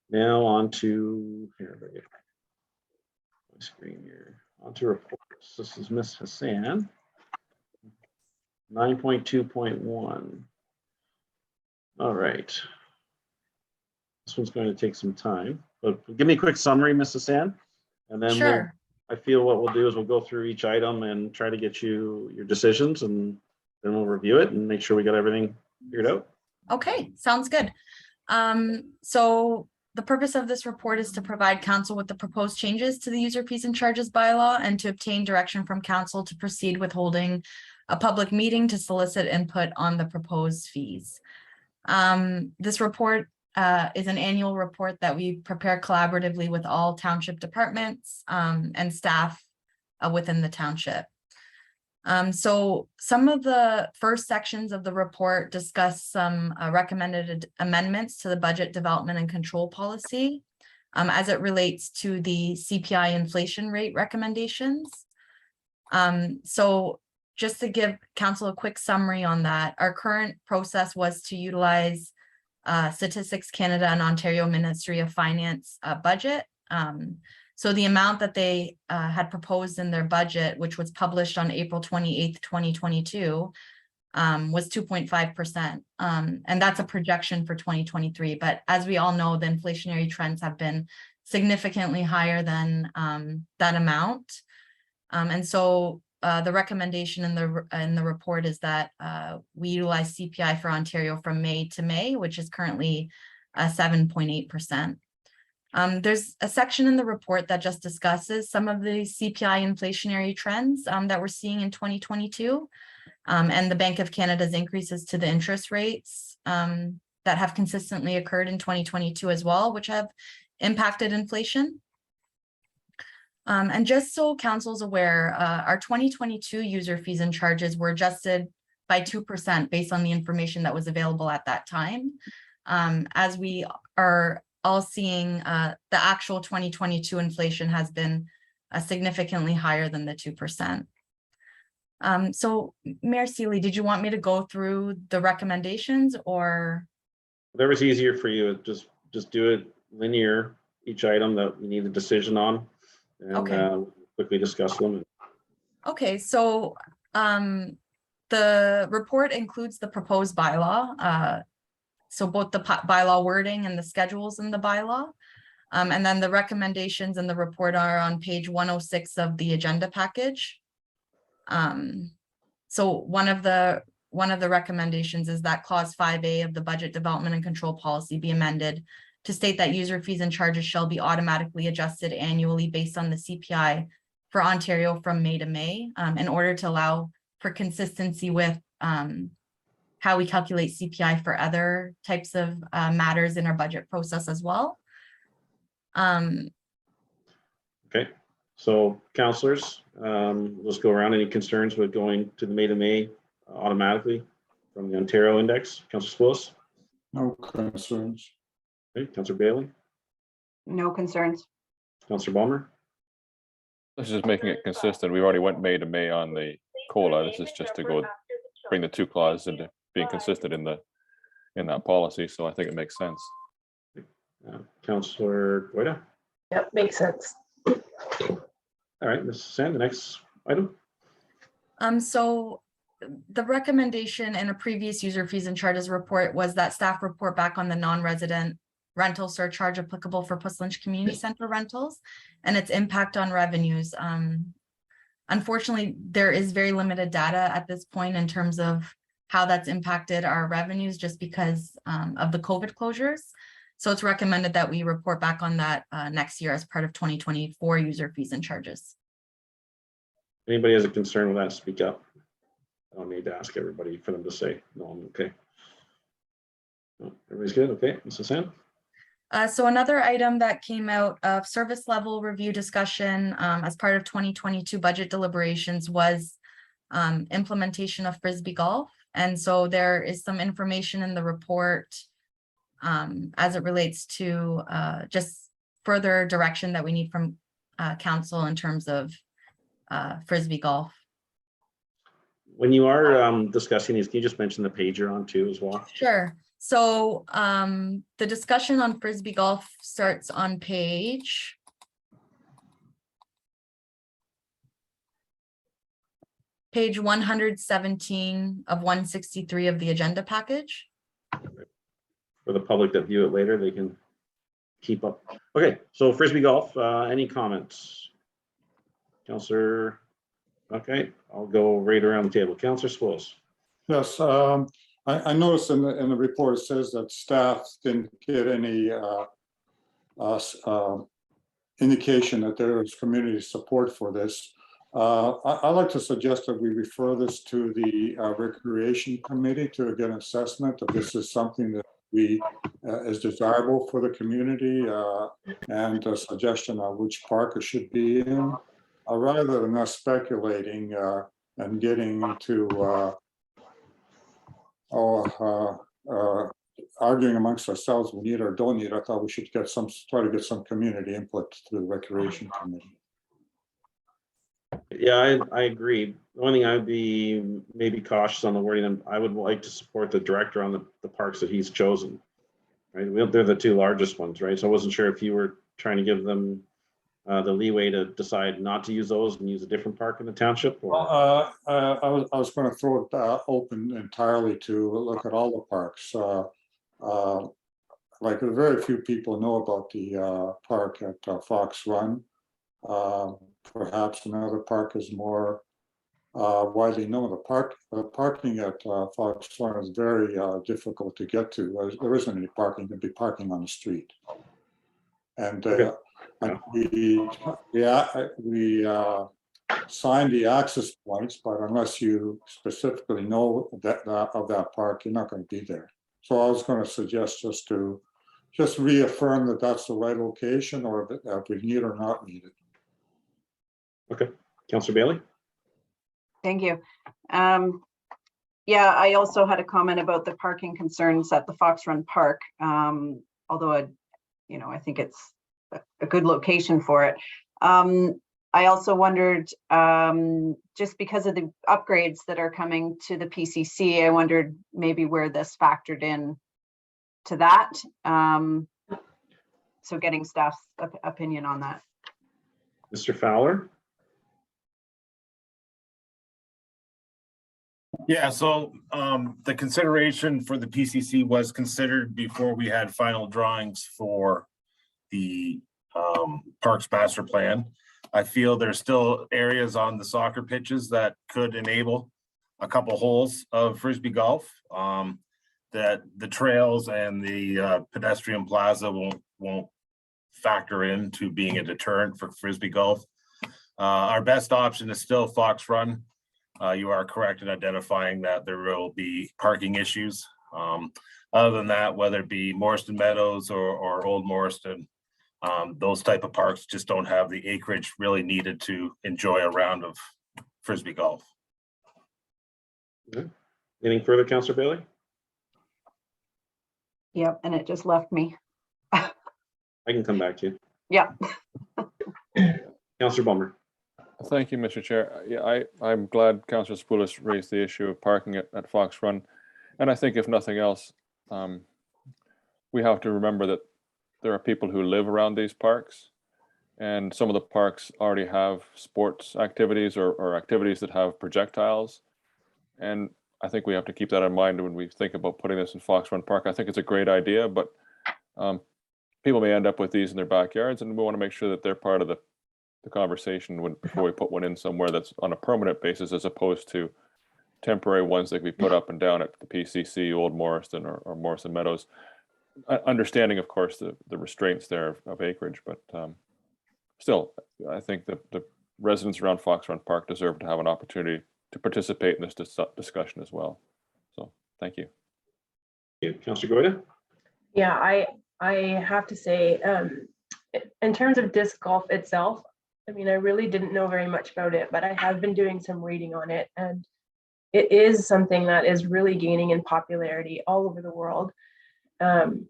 Now on to here. My screen here. On to reports. This is Ms. Hassan. 9.2.1. All right. This one's going to take some time, but give me a quick summary, Ms. Hassan, and then Sure. I feel what we'll do is we'll go through each item and try to get you your decisions, and then we'll review it and make sure we got everything figured out. Okay, sounds good. So the purpose of this report is to provide council with the proposed changes to the user fees and charges bylaw and to obtain direction from council to proceed with holding a public meeting to solicit input on the proposed fees. This report is an annual report that we prepare collaboratively with all township departments and staff within the township. So some of the first sections of the report discuss some recommended amendments to the budget development and control policy as it relates to the CPI inflation rate recommendations. So just to give council a quick summary on that, our current process was to utilize Statistics Canada and Ontario Ministry of Finance budget. So the amount that they had proposed in their budget, which was published on April 28th, 2022, was 2.5%. And that's a projection for 2023. But as we all know, the inflationary trends have been significantly higher than that amount. And so the recommendation in the report is that we utilize CPI for Ontario from May to May, which is currently 7.8%. There's a section in the report that just discusses some of the CPI inflationary trends that we're seeing in 2022 and the Bank of Canada's increases to the interest rates that have consistently occurred in 2022 as well, which have impacted inflation. And just so council's aware, our 2022 user fees and charges were adjusted by 2% based on the information that was available at that time. As we are all seeing, the actual 2022 inflation has been significantly higher than the 2%. So Mayor Sealy, did you want me to go through the recommendations or? Whatever's easier for you, just do it linear, each item that we need a decision on. And Okay. quickly discuss them. Okay, so the report includes the proposed bylaw. So both the bylaw wording and the schedules in the bylaw. And then the recommendations in the report are on page 106 of the agenda package. So one of the recommendations is that clause 5A of the budget development and control policy be amended to state that user fees and charges shall be automatically adjusted annually based on the CPI for Ontario from May to May, in order to allow for consistency with how we calculate CPI for other types of matters in our budget process as well. Okay, so councillors, let's go around. Any concerns with going to the May to May automatically from the Ontario index? Councillor Willis? No concerns. Okay, Councillor Bailey? No concerns. Councillor Balmer? This is just making it consistent. We already went May to May on the COLA. This is just to go bring the two clauses into being consistent in that policy. So I think it makes sense. Councillor Goyda? Yep, makes sense. All right, Mrs. Sand, the next item. So the recommendation in a previous user fees and charges report was that staff report back on the non-resident rental surcharge applicable for Puss Lynch Community Center rentals and its impact on revenues. Unfortunately, there is very limited data at this point in terms of how that's impacted our revenues just because of the COVID closures. So it's recommended that we report back on that next year as part of 2024 user fees and charges. Anybody has a concern with that, speak up. I don't need to ask everybody for them to say, no, I'm okay. No, everybody's good, okay, Mrs. Sand? So another item that came out of service level review discussion as part of 2022 budget deliberations was implementation of Frisbee golf. And so there is some information in the report as it relates to just further direction that we need from council in terms of Frisbee golf. When you are discussing these, can you just mention the page you're on too as well? Sure. So the discussion on Frisbee golf starts on page 117 of 163 of the agenda package. For the public that view it later, they can keep up. Okay, so Frisbee golf, any comments? Councillor, okay, I'll go right around the table. Councillor Swills. Yes, I noticed in the report, it says that staff didn't get any indication that there is community support for this. I'd like to suggest that we refer this to the Recreation Committee to get an assessment if this is something that is desirable for the community and a suggestion on which park it should be in, rather than us speculating and getting into arguing amongst ourselves, we need or don't need. I thought we should try to get some community input to the Recreation Committee. Yeah, I agree. The only thing I would be maybe cautious on the wording, and I would like to support the director on the parks that he's chosen. Right, they're the two largest ones, right? So I wasn't sure if you were trying to give them the leeway to decide not to use those and use a different park in the township. Or... I was going to throw it open entirely to look at all the parks. Like very few people know about the park at Fox Run. Perhaps another park is more widely known. The parking at Fox Run is very difficult to get to. There isn't any parking. You can be parking on the street. And we signed the access points, but unless you specifically know of that park, you're not going to be there. So I was going to suggest just reaffirm that that's the right location, or if we need or not need it. Okay, Councillor Bailey. Thank you. Yeah, I also had a comment about the parking concerns at the Fox Run Park. Although I think it's a good location for it. I also wondered, just because of the upgrades that are coming to the PCC, I wondered maybe where this factored in to that. So getting staff's opinion on that. Mr. Fowler? Yeah, so the consideration for the PCC was considered before we had final drawings for the Parks Master Plan. I feel there's still areas on the soccer pitches that could enable a couple holes of Frisbee golf. That the trails and the pedestrian plaza won't factor into being a deterrent for Frisbee golf. Our best option is still Fox Run. You are correct in identifying that there will be parking issues. Other than that, whether it be Morriston Meadows or Old Morriston, those type of parks just don't have the acreage really needed to enjoy a round of Frisbee golf. Okay. Anything further, Councillor Bailey? Yep, and it just left me. I can come back to you. Yeah. Councillor Bummer. Thank you, Mr. Chair. Yeah, I'm glad Councillor Spoulis raised the issue of parking at Fox Run. And I think if nothing else, we have to remember that there are people who live around these parks, and some of the parks already have sports activities or activities that have projectiles. And I think we have to keep that in mind when we think about putting this in Fox Run Park. I think it's a great idea, but people may end up with these in their backyards, and we want to make sure that they're part of the conversation before we put one in somewhere that's on a permanent basis, as opposed to temporary ones that we put up and down at the PCC, Old Morriston or Morrison Meadows. Understanding, of course, the restraints there of acreage, but still, I think that the residents around Fox Run Park deserve to have an opportunity to participate in this discussion as well. So, thank you. Thank you. Councillor Goyda? Yeah, I have to say, in terms of disc golf itself, I mean, I really didn't know very much about it, but I have been doing some reading on it, and it is something that is really gaining in popularity all over the world. And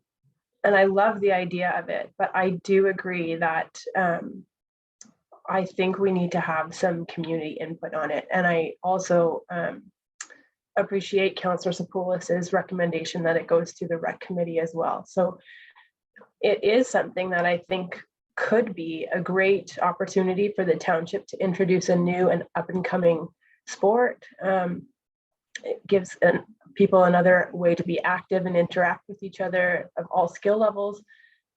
I love the idea of it, but I do agree that I think we need to have some community input on it. And I also appreciate Councillor Sapoulis's recommendation that it goes to the rec committee as well. So it is something that I think could be a great opportunity for the township to introduce a new and up and coming sport. It gives people another way to be active and interact with each other of all skill levels.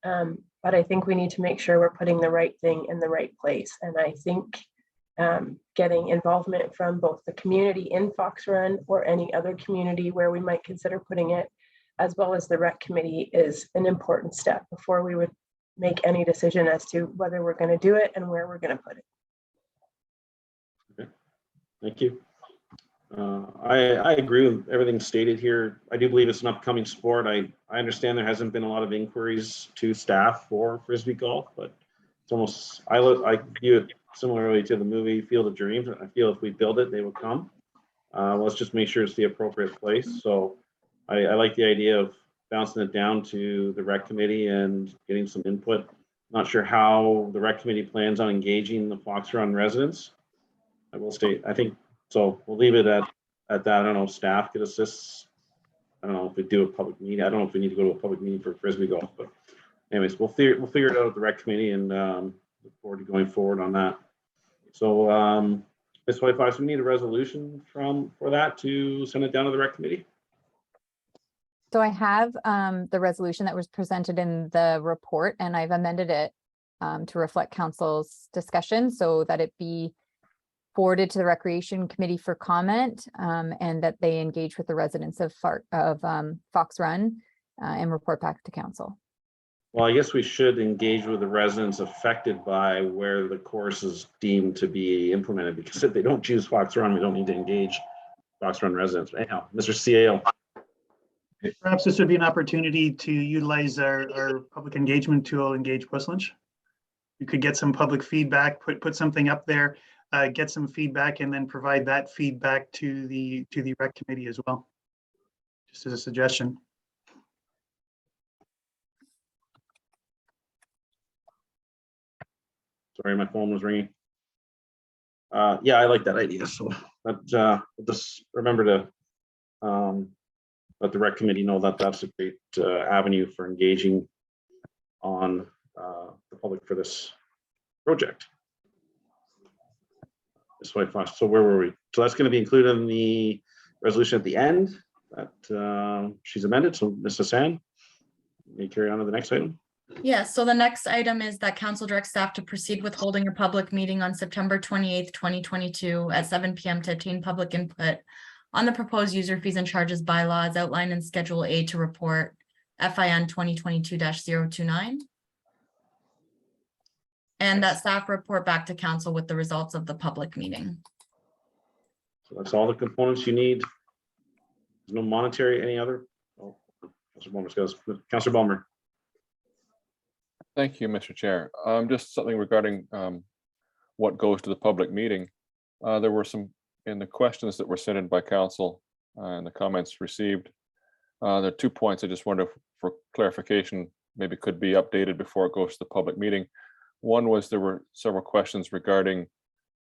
But I think we need to make sure we're putting the right thing in the right place. And I think getting involvement from both the community in Fox Run or any other community where we might consider putting it, as well as the rec committee, is an important step before we would make any decision as to whether we're going to do it and where we're going to put it. Okay. Thank you. I agree with everything stated here. I do believe it's an upcoming sport. I understand there hasn't been a lot of inquiries to staff for Frisbee golf, but it's almost, I view it similarly to the movie Field of Dreams. I feel if we build it, they will come. Let's just make sure it's the appropriate place. So I like the idea of bouncing it down to the rec committee and getting some input. Not sure how the rec committee plans on engaging the Fox Run residents. I will state, I think, so we'll leave it at that. I don't know if staff could assist. I don't know if we do a public meeting. I don't know if we need to go to a public meeting for Frisbee golf, but anyways, we'll figure it out at the rec committee, and look forward to going forward on that. So Ms. Whitefox, we need a resolution for that to send it down to the rec committee. So I have the resolution that was presented in the report, and I've amended it to reflect council's discussion so that it be forwarded to the Recreation Committee for comment, and that they engage with the residents of Fox Run and report back to council. Well, I guess we should engage with the residents affected by where the course is deemed to be implemented, because if they don't choose Fox Run, we don't need to engage Fox Run residents. Anyhow, Mr. CAO. Perhaps this would be an opportunity to utilize our public engagement tool, Engage Puslinch. You could get some public feedback, put something up there, get some feedback, and then provide that feedback to the rec committee as well. Just as a suggestion. Sorry, my phone was ringing. Yeah, I like that idea. So, but just remember to let the rec committee know that that's a great avenue for engaging on the public for this project. So where were we? So that's going to be included in the resolution at the end that she's amended. So Mrs. Hassan, may carry on to the next item. Yeah, so the next item is that council directs staff to proceed with holding a public meeting on September 28th, 2022 at 7 p.m. to obtain public input on the proposed user fees and charges bylaws outlined in Schedule A to report FIN 2022-029. And that staff report back to council with the results of the public meeting. So that's all the components you need. There's no monetary, any other? Oh, Councilor Ballmer. Thank you, Mr. Chair. Just something regarding what goes to the public meeting. There were some in the questions that were sent in by council and the comments received. There are 2 points I just wonder for clarification, maybe could be updated before it goes to the public meeting. One was there were several questions regarding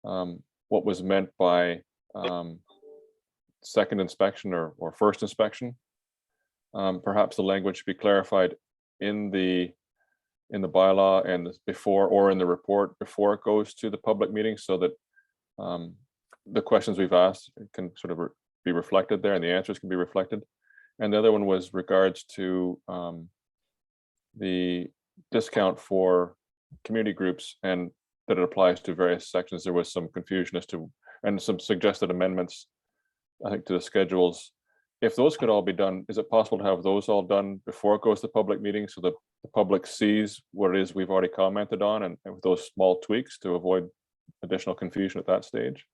what was meant by second inspection or first inspection. Perhaps the language should be clarified in the bylaw and before or in the report before it goes to the public meeting, so that the questions we've asked can sort of be reflected there and the answers can be reflected. And the other one was regards to the discount for community groups and that it applies to various sections. There was some confusion as to, and some suggested amendments, I think, to the schedules. If those could all be done, is it possible to have those all done before it goes to public meeting so that the public sees what it is we've already commented on, and with those small tweaks to avoid additional confusion at that stage?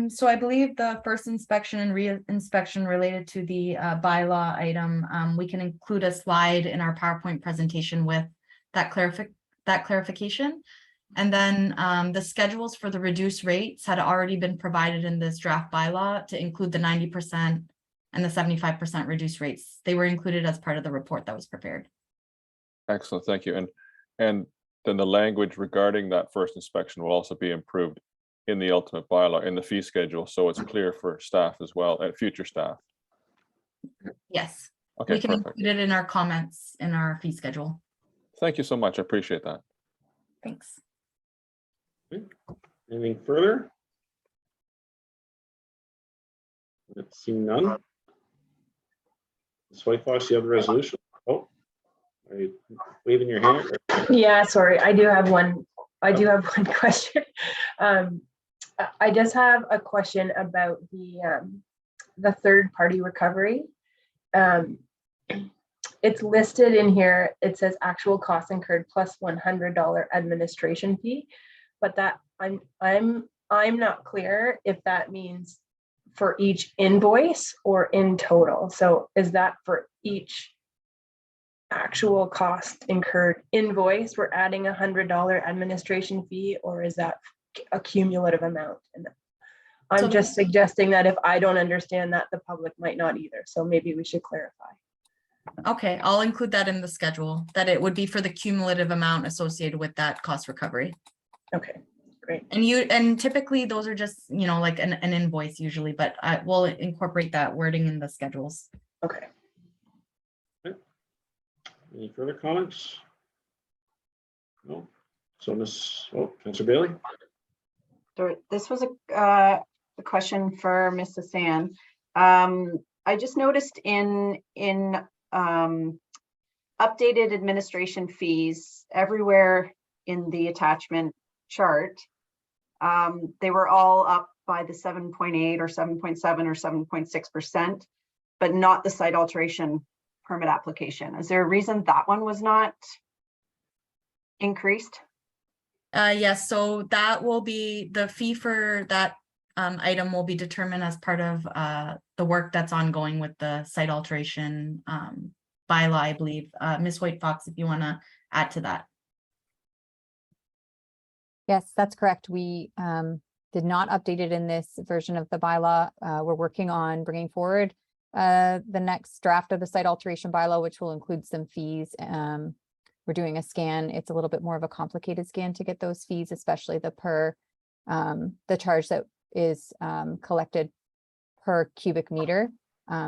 So I believe the first inspection and re-inspection related to the bylaw item, we can include a slide in our PowerPoint presentation with that clarification. And then the schedules for the reduced rates had already been provided in this draft bylaw to include the 90% and the 75% reduced rates. They were included as part of the report that was prepared. Excellent, thank you. And then the language regarding that first inspection will also be improved in the ultimate bylaw, in the fee schedule, so it's clear for staff as well, and future staff. Yes, Okay, we can perfect. include it in our comments in our fee schedule. Thank you so much. I appreciate that. Thanks. Anything further? Let's see, none. Ms. Whitefox, you have the resolution. Oh, are you waving your hand? Yeah, sorry, I do have one question. I just have a question about the third party recovery. It's listed in here. It says actual costs incurred plus $100 administration fee, but that I'm not clear if that means for each invoice or in total. So is that for each actual cost incurred invoice, we're adding $100 administration fee, or is that a cumulative amount? And I'm just suggesting that if I don't understand that, the public might not either. So maybe we should clarify. Okay, I'll include that in the schedule, that it would be for the cumulative amount associated with that cost recovery. Okay, great. And typically those are just, you know, like an invoice usually, but I will incorporate that wording in the schedules. Okay. Any further comments? No. So Councilor Bailey. This was a question for Ms. Hassan. I just noticed in updated administration fees everywhere in the attachment chart, they were all up by the 7.8 or 7.7 or 7.6%, but not the site alteration permit application. Is there a reason that one was not increased? Yes, so that will be the fee for that item will be determined as part of the work that's ongoing with the site alteration bylaw, I believe. Ms. Whitefox, if you want to add to that. Yes, that's correct. We did not update it in this version of the bylaw. We're working on bringing forward the next draft of the site alteration bylaw, which will include some fees. We're doing a scan. It's a little bit more of a complicated scan to get those fees, especially the per the charge that is collected per cubic meter.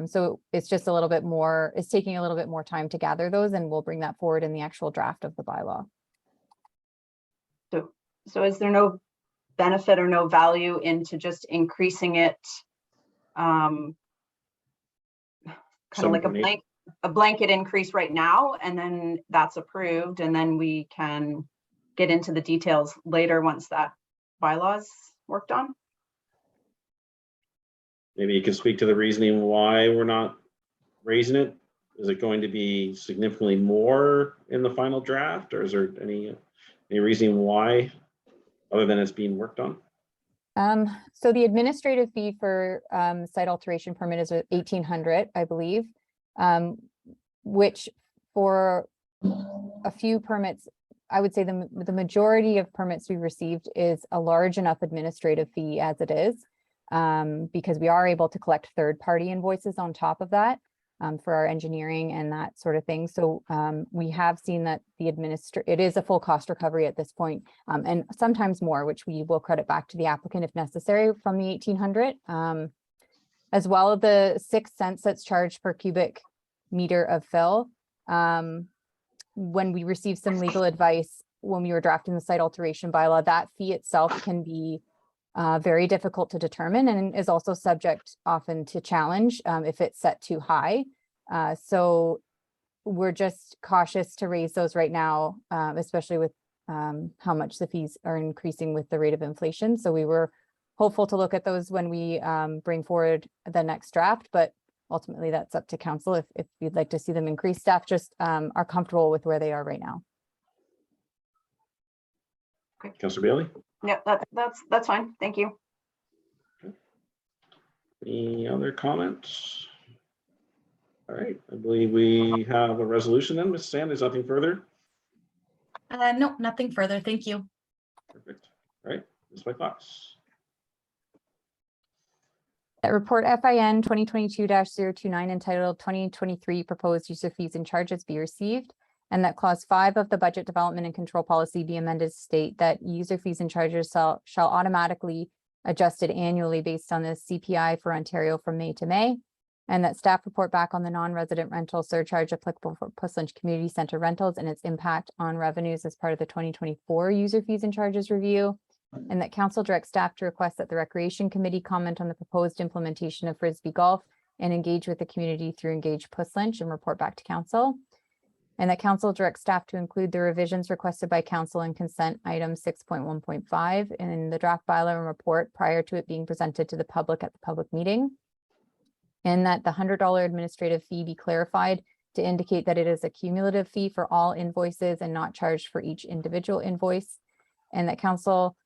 So it's just a little bit more, it's taking a little bit more time to gather those, and we'll bring that forward in the actual draft of the bylaw. So is there no benefit or no value into just increasing it? Kind of like a blanket increase right now, and then that's approved, and then we can get into the details later once that bylaw's worked on? Maybe you can speak to the reasoning why we're not raising it. Is it going to be significantly more in the final draft, or is there any reason why, other than it's being worked on? So the administrative fee for site alteration permit is $1,800, I believe, which for a few permits, I would say the majority of permits we received is a large enough administrative fee as it is, because we are able to collect third-party invoices on top of that for our engineering and that sort of thing. So we have seen that it is a full cost recovery at this point, and sometimes more, which we will credit back to the applicant if necessary from the $1,800. As well, the 6 cents that's charged per cubic meter of fill. When we received some legal advice when we were drafting the site alteration bylaw, that fee itself can be very difficult to determine and is also subject often to challenge if it's set too high. So we're just cautious to raise those right now, especially with how much the fees are increasing with the rate of inflation. So we were hopeful to look at those when we bring forward the next draft, but ultimately that's up to council if you'd like to see them increase. Staff just are comfortable with where they are right now. Councillor Bailey? Yeah, that's fine. Thank you. Any other comments? All right, I believe we have a resolution then. Ms. Sand, there's nothing further? No, nothing further. Thank you. Perfect. All right, Ms. White Fox. That report FIN 2022-029 entitled 2023 proposed user fees and charges be received, and that clause 5 of the budget development and control policy be amended to state that user fees and charges shall automatically adjusted annually based on the CPI for Ontario from May to May, and that staff report back on the non-resident rental surcharge applicable for Puslinch Community Center rentals and its impact on revenues as part of the 2024 user fees and charges review, and that council directs staff to request that the Recreation Committee comment on the proposed implementation of Frisbee Golf and engage with the community through Engage Puslinch and report back to council. And that council directs staff to include the revisions requested by council in consent item 6.1.5 in the draft bylaw and report prior to it being presented to the public at the public meeting. And that the $100 administrative fee be clarified to indicate that it is a cumulative fee for all invoices and not charged for each individual invoice. And that council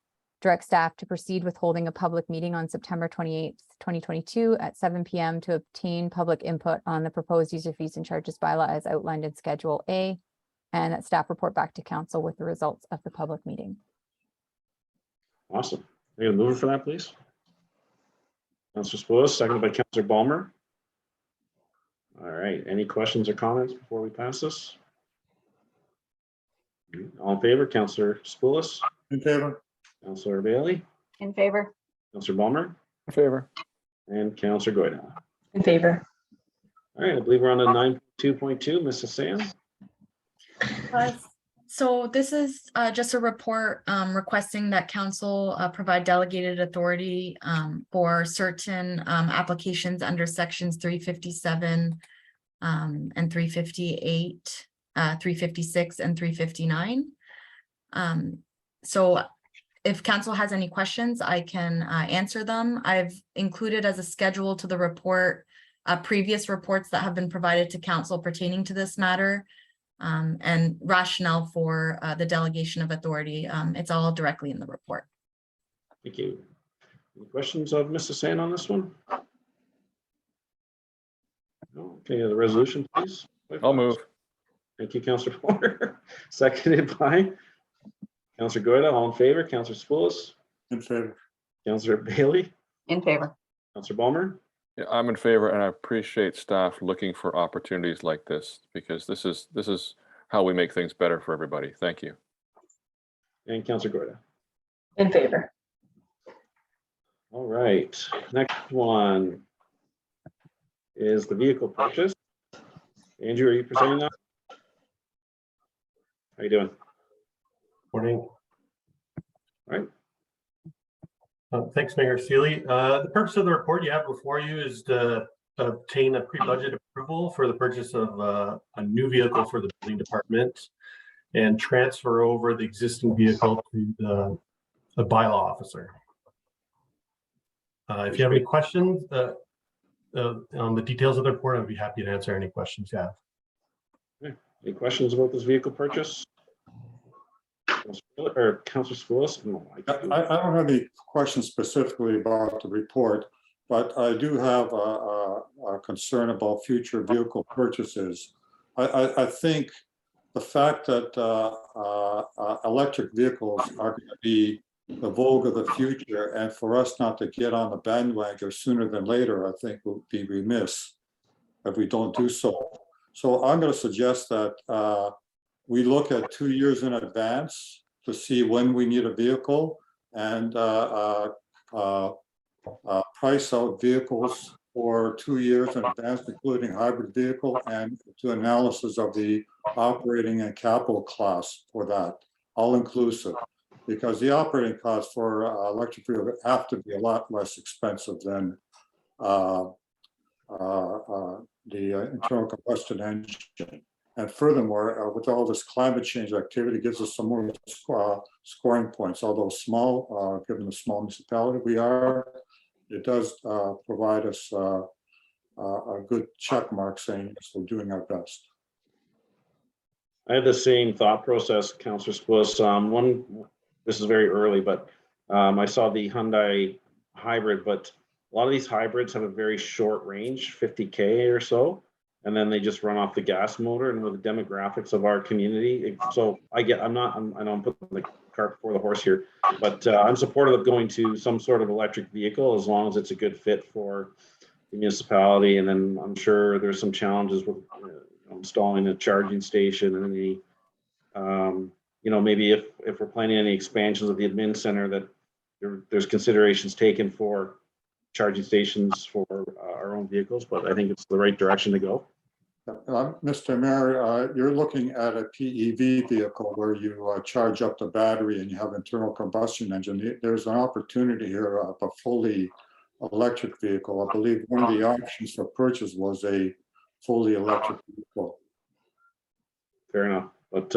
directs staff to proceed with holding a public meeting on September 28th, 2022 at 7 p.m. to obtain public input on the proposed user fees and charges bylaw as outlined in Schedule A, and that staff report back to council with the results of the public meeting. Awesome. Are you gonna move for that, please? Councillor Spoulos, seconded by Councillor Balmer. All right, any questions or comments before we pass this? All in favor, Councillor Spoulos? In favor? Councillor Bailey? In favor? Councillor Balmer? In favor. And Councillor Goyda. In favor. All right, I believe we're on to 9.2.2, Mrs. Sam. So this is just a report requesting that council provide delegated authority for certain applications under sections 357 and 358, 356 and 359. So if council has any questions, I can answer them. I've included as a schedule to the report previous reports that have been provided to council pertaining to this matter. And rationale for the delegation of authority. It's all directly in the report. Thank you. Any questions of Mrs. Sand on this one? No? Okay, the resolution, please. I'll move. Thank you, Councillor Porter. Seconded by Councillor Goyda. All in favor, Councillor Spoulos? In favor? Councillor Bailey? In favor? Councillor Balmer? Yeah, I'm in favor, and I appreciate staff looking for opportunities like this, because this is how we make things better for everybody. Thank you. And Councillor Goyda. In favor. All right, next one is the vehicle purchase. Andrew, are you presenting that? How you doing? Morning. All right. Thanks, Mayor Sealy. The purpose of the report you have before you is to obtain a pre-budget approval for the purchase of a new vehicle for the building department and transfer over the existing vehicle to the bylaw officer. If you have any questions on the details of the report, I'd be happy to answer any questions you have. Any questions about this vehicle purchase? Or Councilor Spoulos? No, I don't have any questions specifically about the report, but I do have a concern about future vehicle purchases. I think the fact that electric vehicles are going to be the vogue of the future, and for us not to get on the bandwagon sooner than later, I think would be remiss if we don't do so. So I'm going to suggest that we look at 2 years in advance to see when we need a vehicle and price out vehicles for 2 years in advance, including hybrid vehicle, and to analysis of the operating and capital costs for that, all inclusive. Because the operating costs for electric vehicle have to be a lot less expensive than the internal combustion engine. And furthermore, with all this climate change activity, gives us some more scoring points. Although small, given the small municipality we are, it does provide us a good check mark saying yes, we're doing our best. I had the same thought process, Councilor Spoulos. This is very early, but I saw the Hyundai hybrid, but a lot of these hybrids have a very short range, 50K or so, and then they just run off the gas motor. And with the demographics of our community, so I know I'm putting the cart before the horse here, but I'm supportive of going to some sort of electric vehicle as long as it's a good fit for the municipality. And then I'm sure there's some challenges with installing a charging station and the maybe if we're planning any expansions of the admin center, that there's considerations taken for charging stations for our own vehicles, but I think it's the right direction to go. Mr. Mayor, you're looking at a PEV vehicle where you charge up the battery and you have internal combustion engine. There's an opportunity here of a fully electric vehicle. I believe one of the options for purchase was a fully electric vehicle. Fair enough, but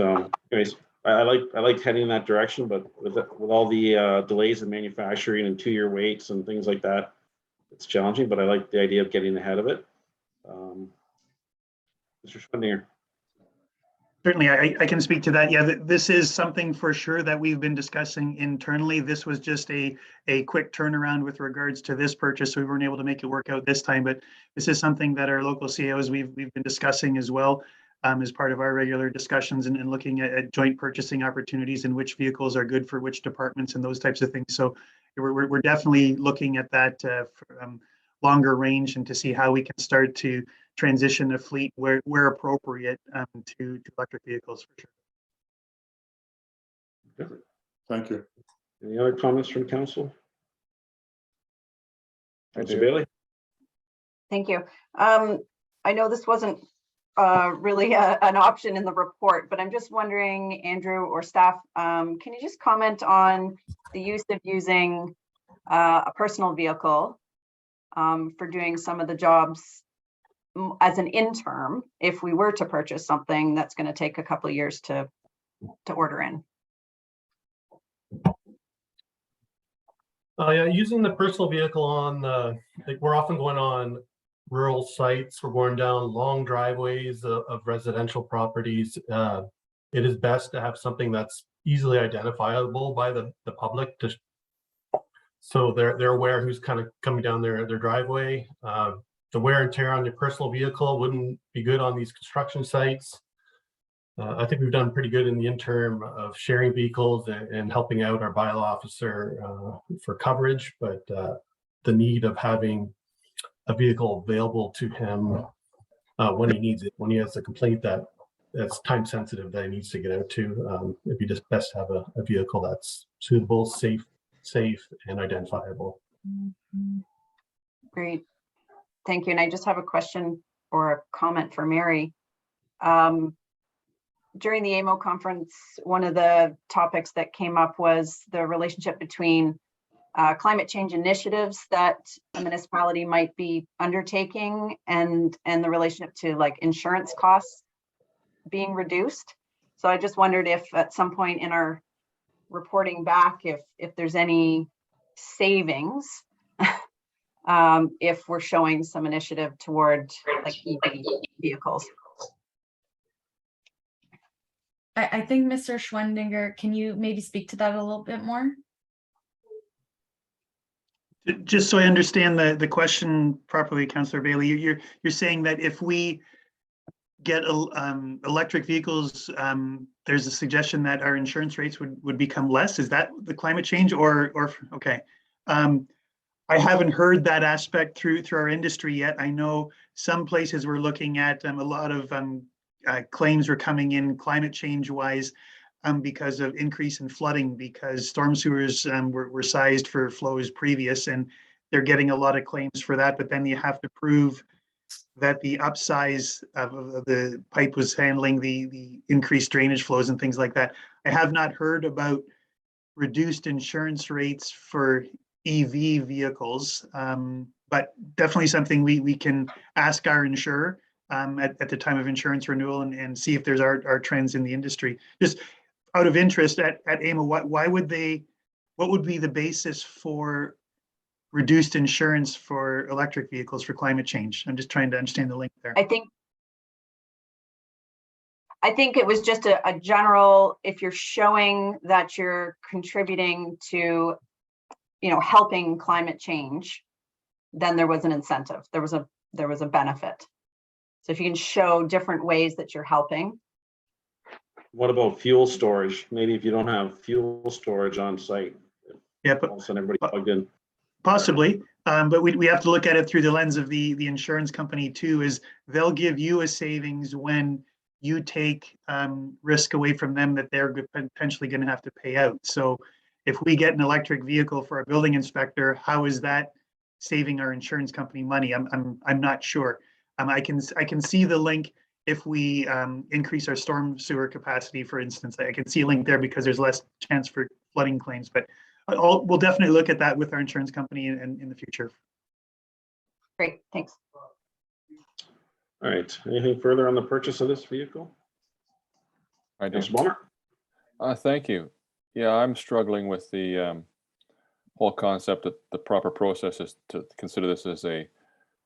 anyways, I like heading in that direction, but with all the delays in manufacturing and 2-year waits and things like that, it's challenging. But I like the idea of getting ahead of it. Mr. Schwendinger. Certainly, I can speak to that. Yeah, this is something for sure that we've been discussing internally. This was just a quick turnaround with regards to this purchase. So we weren't able to make it work out this time, but this is something that our local CEOs we've been discussing as well. As part of our regular discussions and looking at joint purchasing opportunities and which vehicles are good for which departments and those types of things. So we're definitely looking at that longer range and to see how we can start to transition a fleet where appropriate to electric vehicles for sure. Thank you. Any other comments from council? Councilor Bailey. Thank you. I know this wasn't really an option in the report, but I'm just wondering, Andrew or staff, can you just comment on the use of using a personal vehicle for doing some of the jobs as an interim, if we were to purchase something that's going to take a couple of years to order in? Yeah, using the personal vehicle on like we're often going on rural sites. We're going down long driveways of residential properties. It is best to have something that's easily identifiable by the public, so they're aware who's kind of coming down their driveway. The wear and tear on your personal vehicle wouldn't be good on these construction sites. I think we've done pretty good in the interim of sharing vehicles and helping out our bylaw officer for coverage, but the need of having a vehicle available to him when he needs it, when he has a complaint that's time sensitive that he needs to get out to, it'd be just best to have a vehicle that's suitable, safe and identifiable. Great. Thank you. And I just have a question or a comment for Mary. During the AMO conference, one of the topics that came up was the relationship between climate change initiatives that a municipality might be undertaking and the relationship to like insurance costs being reduced. So I just wondered if at some point in our reporting back, if there's any savings, if we're showing some initiative toward like EV vehicles. I think Mr. Schwendinger, can you maybe speak to that a little bit more? Just so I understand the question properly, Councillor Bailey, you're saying that if we get electric vehicles, there's a suggestion that our insurance rates would become less. Is that the climate change or okay? I haven't heard that aspect through our industry yet. I know some places we're looking at a lot of claims were coming in climate change wise because of increase in flooding, because storm sewers were sized for flows previous, and they're getting a lot of claims for that. But then you have to prove that the upsize of the pipe was handling the increased drainage flows and things like that. I have not heard about reduced insurance rates for EV vehicles, but definitely something we can ask our insurer at the time of insurance renewal and see if there's our trends in the industry. Just out of interest at AMO, what would be the basis for reduced insurance for electric vehicles for climate change? I'm just trying to understand the link there. I think it was just a general, if you're showing that you're contributing to, helping climate change, then there was an incentive. There was a benefit. So if you can show different ways that you're helping. What about fuel storage? Maybe if you don't have fuel storage on site, yeah, but all of a sudden everybody plugged in. Possibly, but we have to look at it through the lens of the insurance company too, is they'll give you a savings when you take risk away from them that they're potentially going to have to pay out. So if we get an electric vehicle for a building inspector, how is that saving our insurance company money? I'm not sure. I can see the link if we increase our storm sewer capacity, for instance. I can see a link there because there's less chance for flooding claims, but we'll definitely look at that with our insurance company in the future. Great, thanks. All right, anything further on the purchase of this vehicle? I do. Mr. Balmer? Thank you. Yeah, I'm struggling with the whole concept that the proper process is to consider this as a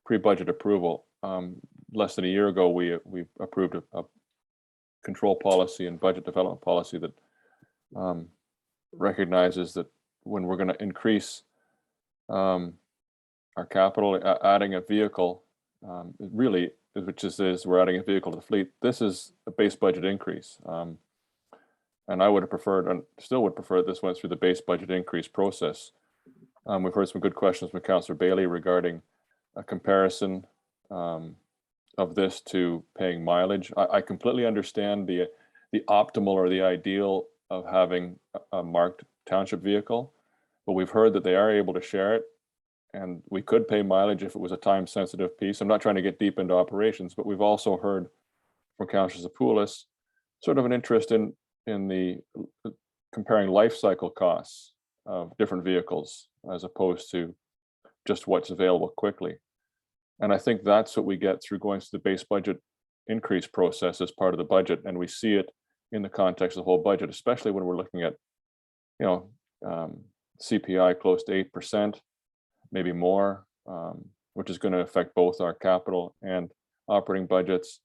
pre-budget approval. Less than a year ago, we approved a control policy and budget development policy that recognizes that when we're going to increase our capital, adding a vehicle, really, which is we're adding a vehicle to the fleet. This is a base budget increase. And I would have preferred, and still would prefer, this went through the base budget increase process. We've heard some good questions from Councillor Bailey regarding a comparison of this to paying mileage. I completely understand the optimal or the ideal of having a marked township vehicle, but we've heard that they are able to share it, and we could pay mileage if it was a time-sensitive piece. I'm not trying to get deep into operations, but we've also heard from Councillor Zapoulis sort of an interest in the comparing life cycle costs of different vehicles as opposed to just what's available quickly. And I think that's what we get through going through the base budget increase process as part of the budget. And we see it in the context of the whole budget, especially when we're looking at, CPI close to 8%, maybe more, which is going to affect both our capital and operating budgets.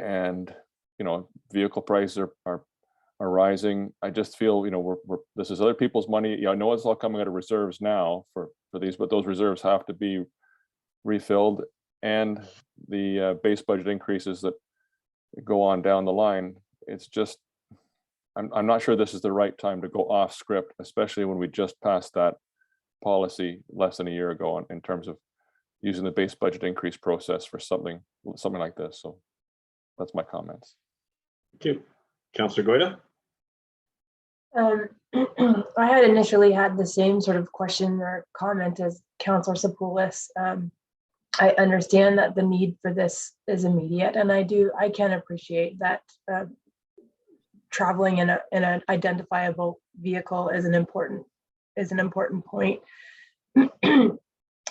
And, vehicle prices are rising. I just feel, this is other people's money. I know it's all coming out of reserves now for these, but those reserves have to be refilled, and the base budget increases that go on down the line. It's just, I'm not sure this is the right time to go off script, especially when we just passed that policy less than a year ago in terms of using the base budget increase process for something like this. So that's my comments. Thank you. Councillor Goyda? I had initially had the same sort of question or comment as Councillor Sapoulis. I understand that the need for this is immediate, and I can appreciate that traveling in an identifiable vehicle is an important point.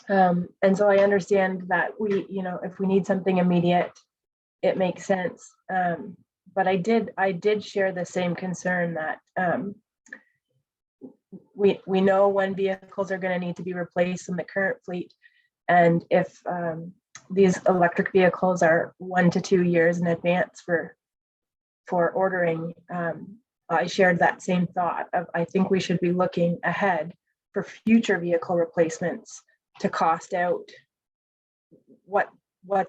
And so I understand that if we need something immediate, it makes sense. But I did share the same concern that we know when vehicles are going to need to be replaced in the current fleet. And if these electric vehicles are 1 to 2 years in advance for ordering, I shared that same thought of I think we should be looking ahead for future vehicle replacements to cost out what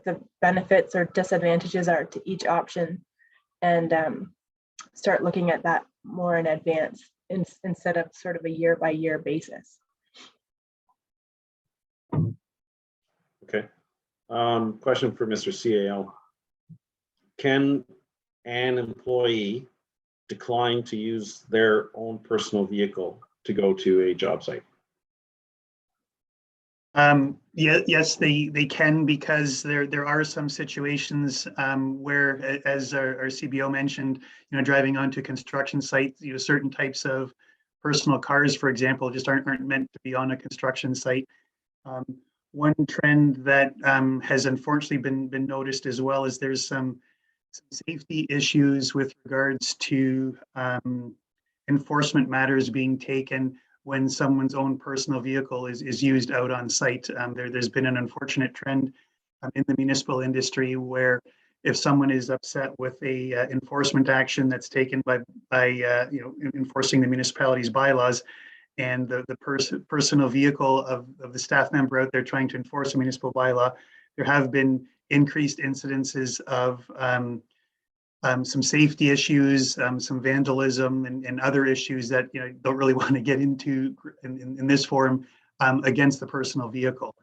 the benefits or disadvantages are to each option, and start looking at that more in advance instead of sort of a year-by-year basis. Okay. Question for Mr. CAO. Can an employee decline to use their own personal vehicle to go to a job site? Yes, they can, because there are some situations where, as our CBO mentioned, driving onto construction sites, certain types of personal cars, for example, just aren't meant to be on a construction site. One trend that has unfortunately been noticed as well is there's some safety issues with regards to enforcement matters being taken when someone's own personal vehicle is used out on site. There's been an unfortunate trend in the municipal industry where if someone is upset with a enforcement action that's taken by enforcing the municipality's bylaws, and the personal vehicle of the staff member out there trying to enforce a municipal bylaw, there have been increased incidences of some safety issues, some vandalism, and other issues that don't really want to get into in this forum against the personal vehicle.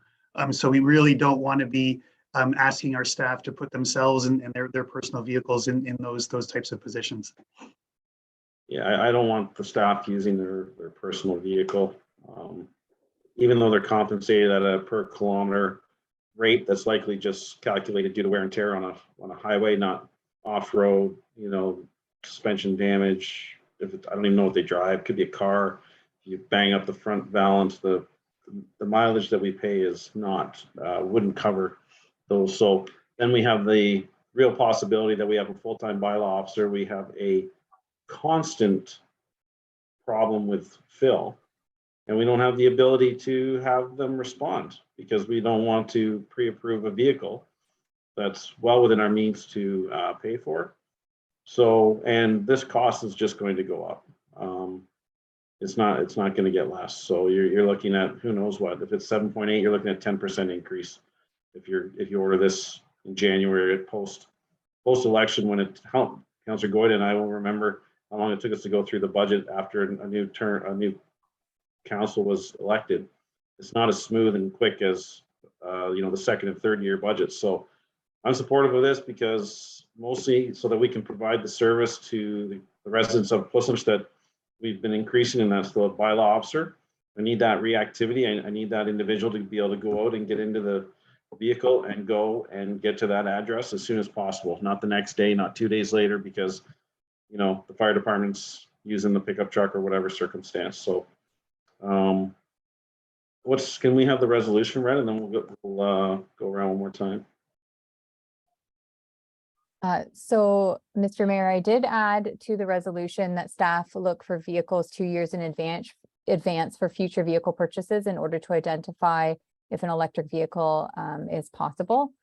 So we really don't want to be asking our staff to put themselves and their personal vehicles in those types of positions. Yeah, I don't want the staff using their personal vehicle, even though they're compensated at a per kilometer rate that's likely just calculated due to wear and tear on a highway, not off-road, suspension damage. I don't even know what they drive. Could be a car. You bang up the front valance. The mileage that we pay is not wouldn't cover those. So then we have the real possibility that we have a full-time bylaw officer. We have a constant problem with fill, and we don't have the ability to have them respond because we don't want to pre-approve a vehicle that's well within our means to pay for. So, and this cost is just going to go up. It's not going to get less. So you're looking at who knows what. If it's 7.8, you're looking at 10% increase. If you order this in January at post election, when Councillor Goyden and I will remember how long it took us to go through the budget after a new council was elected. It's not as smooth and quick as the second and third year budgets. So I'm supportive of this because mostly so that we can provide the service to the residents of Puslinch that we've been increasing, and that's the bylaw officer. I need that reactivity. I need that individual to be able to go out and get into the vehicle and go and get to that address as soon as possible, not the next day, not 2 days later, because the fire department's using the pickup truck or whatever circumstance. So can we have the resolution read, and then we'll go around one more time. So, Mr. Mayor, I did add to the resolution that staff look for vehicles 2 years in advance for future vehicle purchases in order to identify if an electric vehicle is possible.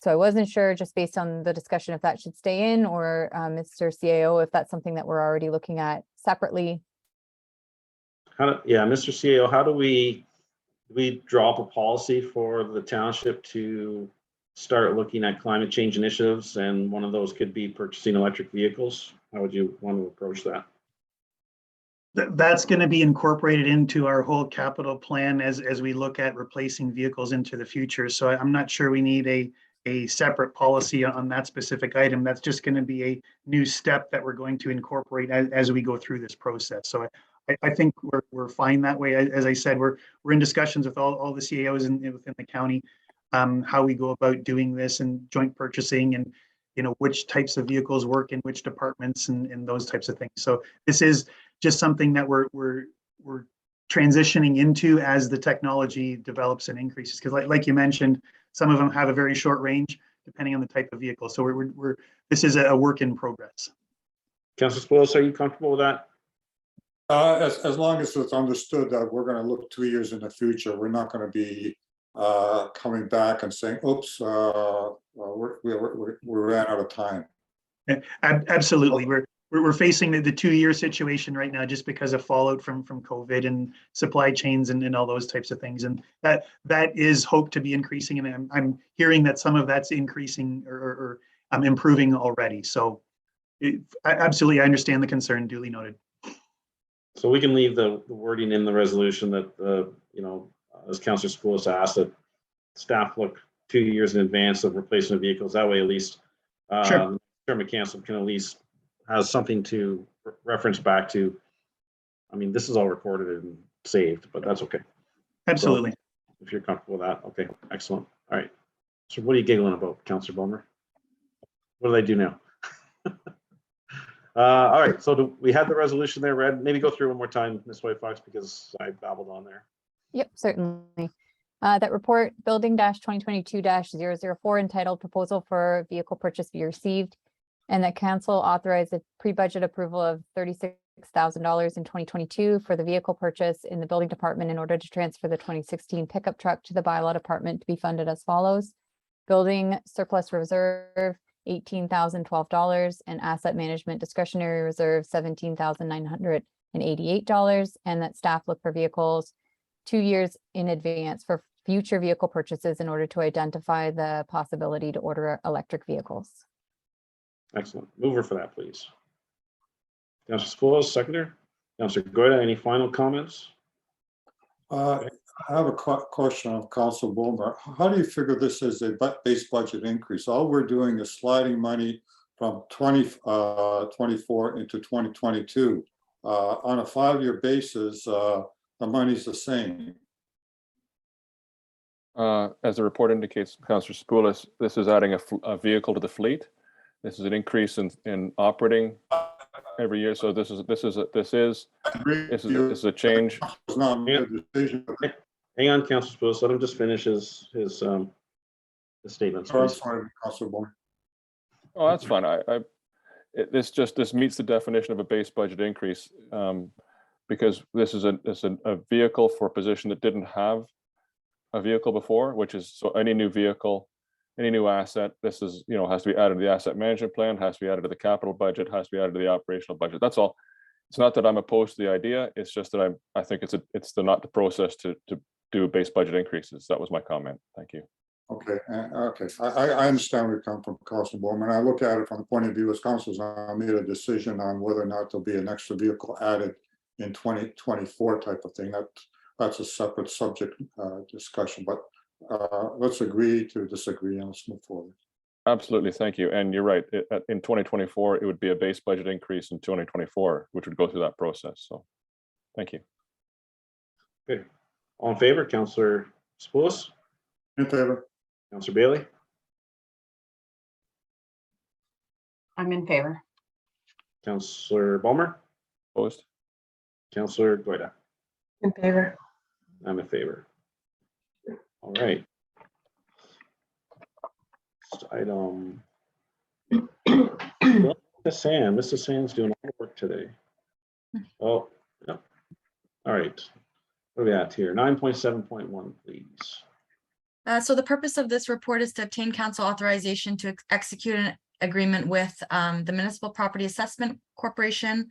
So I wasn't sure, just based on the discussion, if that should stay in, or Mr. CAO, if that's something that we're already looking at separately. Mr. CAO, how do we draw up a policy for the township to start looking at climate change initiatives, and one of those could be purchasing electric vehicles? How would you want to approach that? That's going to be incorporated into our whole capital plan as we look at replacing vehicles into the future. So I'm not sure we need a separate policy on that specific item. That's just going to be a new step that we're going to incorporate as we go through this process. So I think we're fine that way. As I said, we're in discussions with all the CAOs within the county, how we go about doing this and joint purchasing and, you know, which types of vehicles work in which departments and those types of things. So this is just something that we're transitioning into as the technology develops and increases. Because like you mentioned, some of them have a very short range depending on the type of vehicle. So this is a work in progress. Councilor Spoulos, are you comfortable with that? As long as it's understood that we're gonna look 2 years in the future, we're not gonna be coming back and saying, oops, we ran out of time. Absolutely. We're facing the 2-year situation right now just because of fallout from COVID and supply chains and all those types of things. And that is hoped to be increasing. And I'm hearing that some of that's increasing or improving already. So absolutely, I understand the concern, duly noted. So we can leave the wording in the resolution that, you know, as Councilor Spoulos asked, that staff look 2 years in advance of replacement vehicles. That way, at least, Sure. Chairman Council can at least has something to reference back to. I mean, this is all recorded and saved, but that's okay. Absolutely. So if you're comfortable with that, okay, excellent. All right. So what are you giggling about, Councilor Bomer? What do they do now? All right, so we had the resolution there read. Maybe go through one more time, Ms. White Fox, because I babbled on there. Yep, certainly. That report, building -2022-004, entitled Proposal for Vehicle Purchase be received, and that council authorized a pre-budget approval of $36,000 in 2022 for the vehicle purchase in the building department in order to transfer the 2016 pickup truck to the bylaw department to be funded as follows. Building surplus reserve, $18,012, and asset management discretionary reserve, $17,988, and that staff look for vehicles 2 years in advance for future vehicle purchases in order to identify the possibility to order electric vehicles. Excellent. Mover for that, please. Councilor Spoulos, seconder. Councilor Goyda, any final comments? I have a question of Council Bomer. How do you figure this is a base budget increase? All we're doing is sliding money from 2024 into 2022. On a 5-year basis, the money's the same. As the report indicates, Councilor Spoulos, this is adding a vehicle to the fleet. This is an increase in operating every year. So this is a change. It's not a decision. Hang on, Councilor Spoulos. Let him just finish his statements. Oh, I'm Please. sorry, Councilor Bomer. Oh, that's fine. This meets the definition of a base budget increase, because this is a vehicle for a position that didn't have a vehicle before, which is, so any new vehicle, any new asset, this is, you know, has to be added to the asset management plan, has to be added to the capital budget, has to be added to the operational budget. That's all. It's not that I'm opposed to the idea. It's just that I think it's not the process to do base budget increases. That was my comment. Thank you. Okay, okay. I understand where you come from, Councilor Bowman. I look at it from the point of view as council's now made a decision on whether or not there'll be an extra vehicle added in 2024 type of thing. That's a separate subject discussion, but let's agree to disagree and let's move forward. Absolutely, thank you. And you're right. In 2024, it would be a base budget increase in 2024, which would go through that process. So, thank you. Okay. All in favor, Councilor Spoulos? In favor. Councilor Bailey? I'm in favor. Councilor Bomer? Opposed? Councilor Goyda? In favor. I'm in favor. All right. Next item. Mr. Sand's doing all the work today. Oh, yeah. All right. What are we at here? 9.7.1, please. So the purpose of this report is to obtain council authorization to execute an agreement with the Municipal Property Assessment Corporation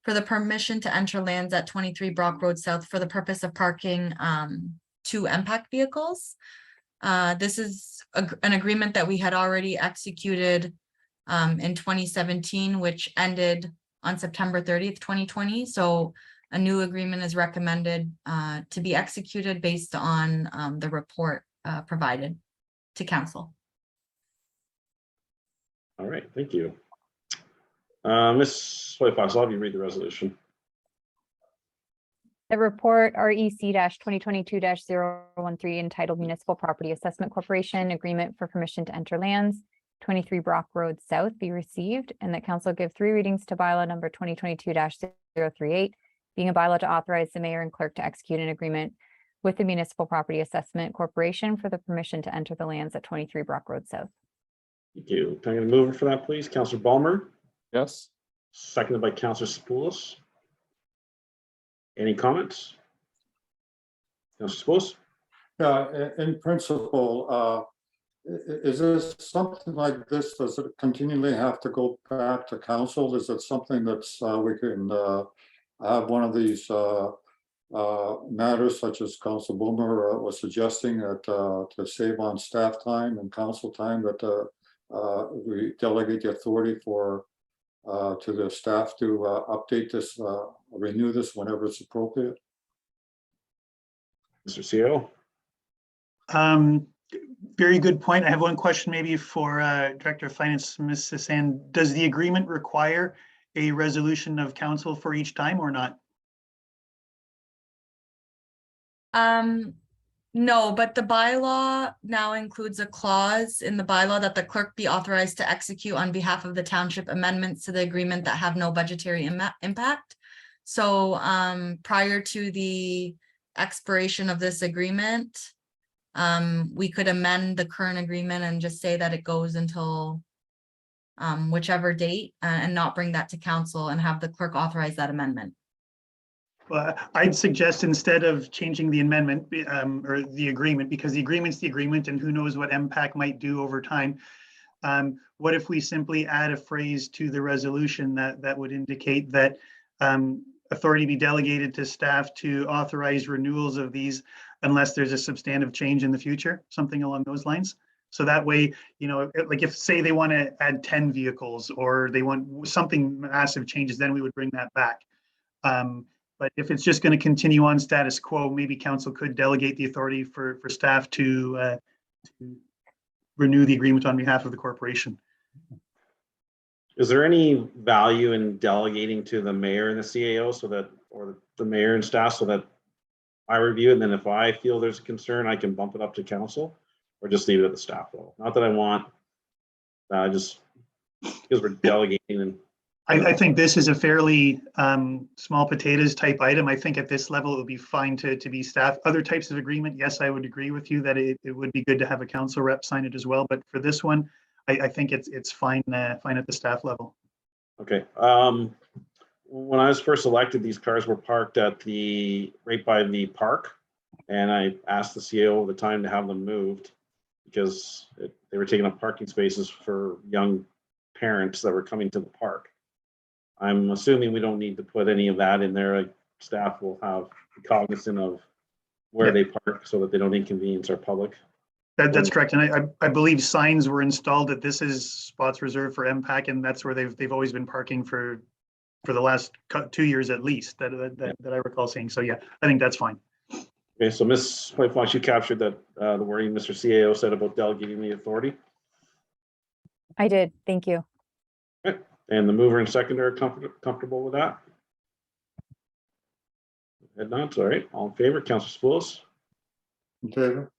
for the permission to enter lands at 23 Brock Road South for the purpose of parking 2 MPAC vehicles. This is an agreement that we had already executed in 2017, which ended on September 30th, 2020. So a new agreement is recommended to be executed based on the report provided to council. All right, thank you. Ms. Whitefox, I'll have you read the resolution. That report REC 2022-013 entitled Municipal Property Assessment Corporation Agreement for Permission to Enter Lands, 23 Brock Road South be received, and that council give 3 readings to bylaw number 2022-038, being a bylaw to authorize the mayor and clerk to execute an agreement with the Municipal Property Assessment Corporation for the permission to enter the lands at 23 Brock Road South. Thank you. Can I get a mover for that, please? Councillor Balmer, Yes. seconded by Councillor Spoulos. Any comments? Councillor Spoulos? Yeah, in principle, is this something like this? Does it continually have to go back to council? Is it something that's we can have one of these matters such as Council Boomer was suggesting that to save on staff time and council time that we delegate the authority for to the staff to update this, renew this whenever it's appropriate? Mr. CEO? Very good point. I have one question maybe for Director of Finance, Ms. Sasan. Does the agreement require a resolution of council for each time or not? No, but the bylaw now includes a clause in the bylaw that the clerk be authorized to execute on behalf of the township amendments to the agreement that have no budgetary impact. So prior to the expiration of this agreement, we could amend the current agreement and just say that it goes until whichever date and not bring that to council and have the clerk authorize that amendment. Well, I'd suggest instead of changing the amendment or the agreement, because the agreement's the agreement and who knows what MPAC might do over time. What if we simply add a phrase to the resolution that would indicate that authority be delegated to staff to authorize renewals of these unless there's a substantive change in the future, something along those lines. So that way, you know, like if say they want to add 10 vehicles or they want something massive changes, then we would bring that back. But if it's just going to continue on status quo, maybe council could delegate the authority for staff to renew the agreement on behalf of the corporation. Is there any value in delegating to the mayor and the CAO so that, or the mayor and staff so that I review it, and then if I feel there's a concern, I can bump it up to council, or just leave it at the staff level? Not that I want, just because we're delegating. And I think this is a fairly small potatoes type item. I think at this level, it would be fine to be staff. Other types of agreement, yes, I would agree with you that it would be good to have a council rep sign it as well. But for this one, I think it's fine, fine at the staff level. Okay. When I was first elected, these cars were parked at right by the park, and I asked the CAO at the time to have them moved because they were taking up parking spaces for young parents that were coming to the park. I'm assuming we don't need to put any of that in there. Like, staff will have cognizant of where they park so that they don't inconvenience our public. That's correct, and I believe signs were installed that this is spots reserved for MPAC, and that's where they've always been parking for the last 2 years at least that I recall seeing. So yeah, I think that's fine. Okay, so Ms. White-Fox, you captured that the wording Mr. CAO said about delegating the authority. I did. Thank you. Okay. And the mover and seconder are comfortable with that? Head nods. All right. All in favor? Councillor Spoulos? In favor?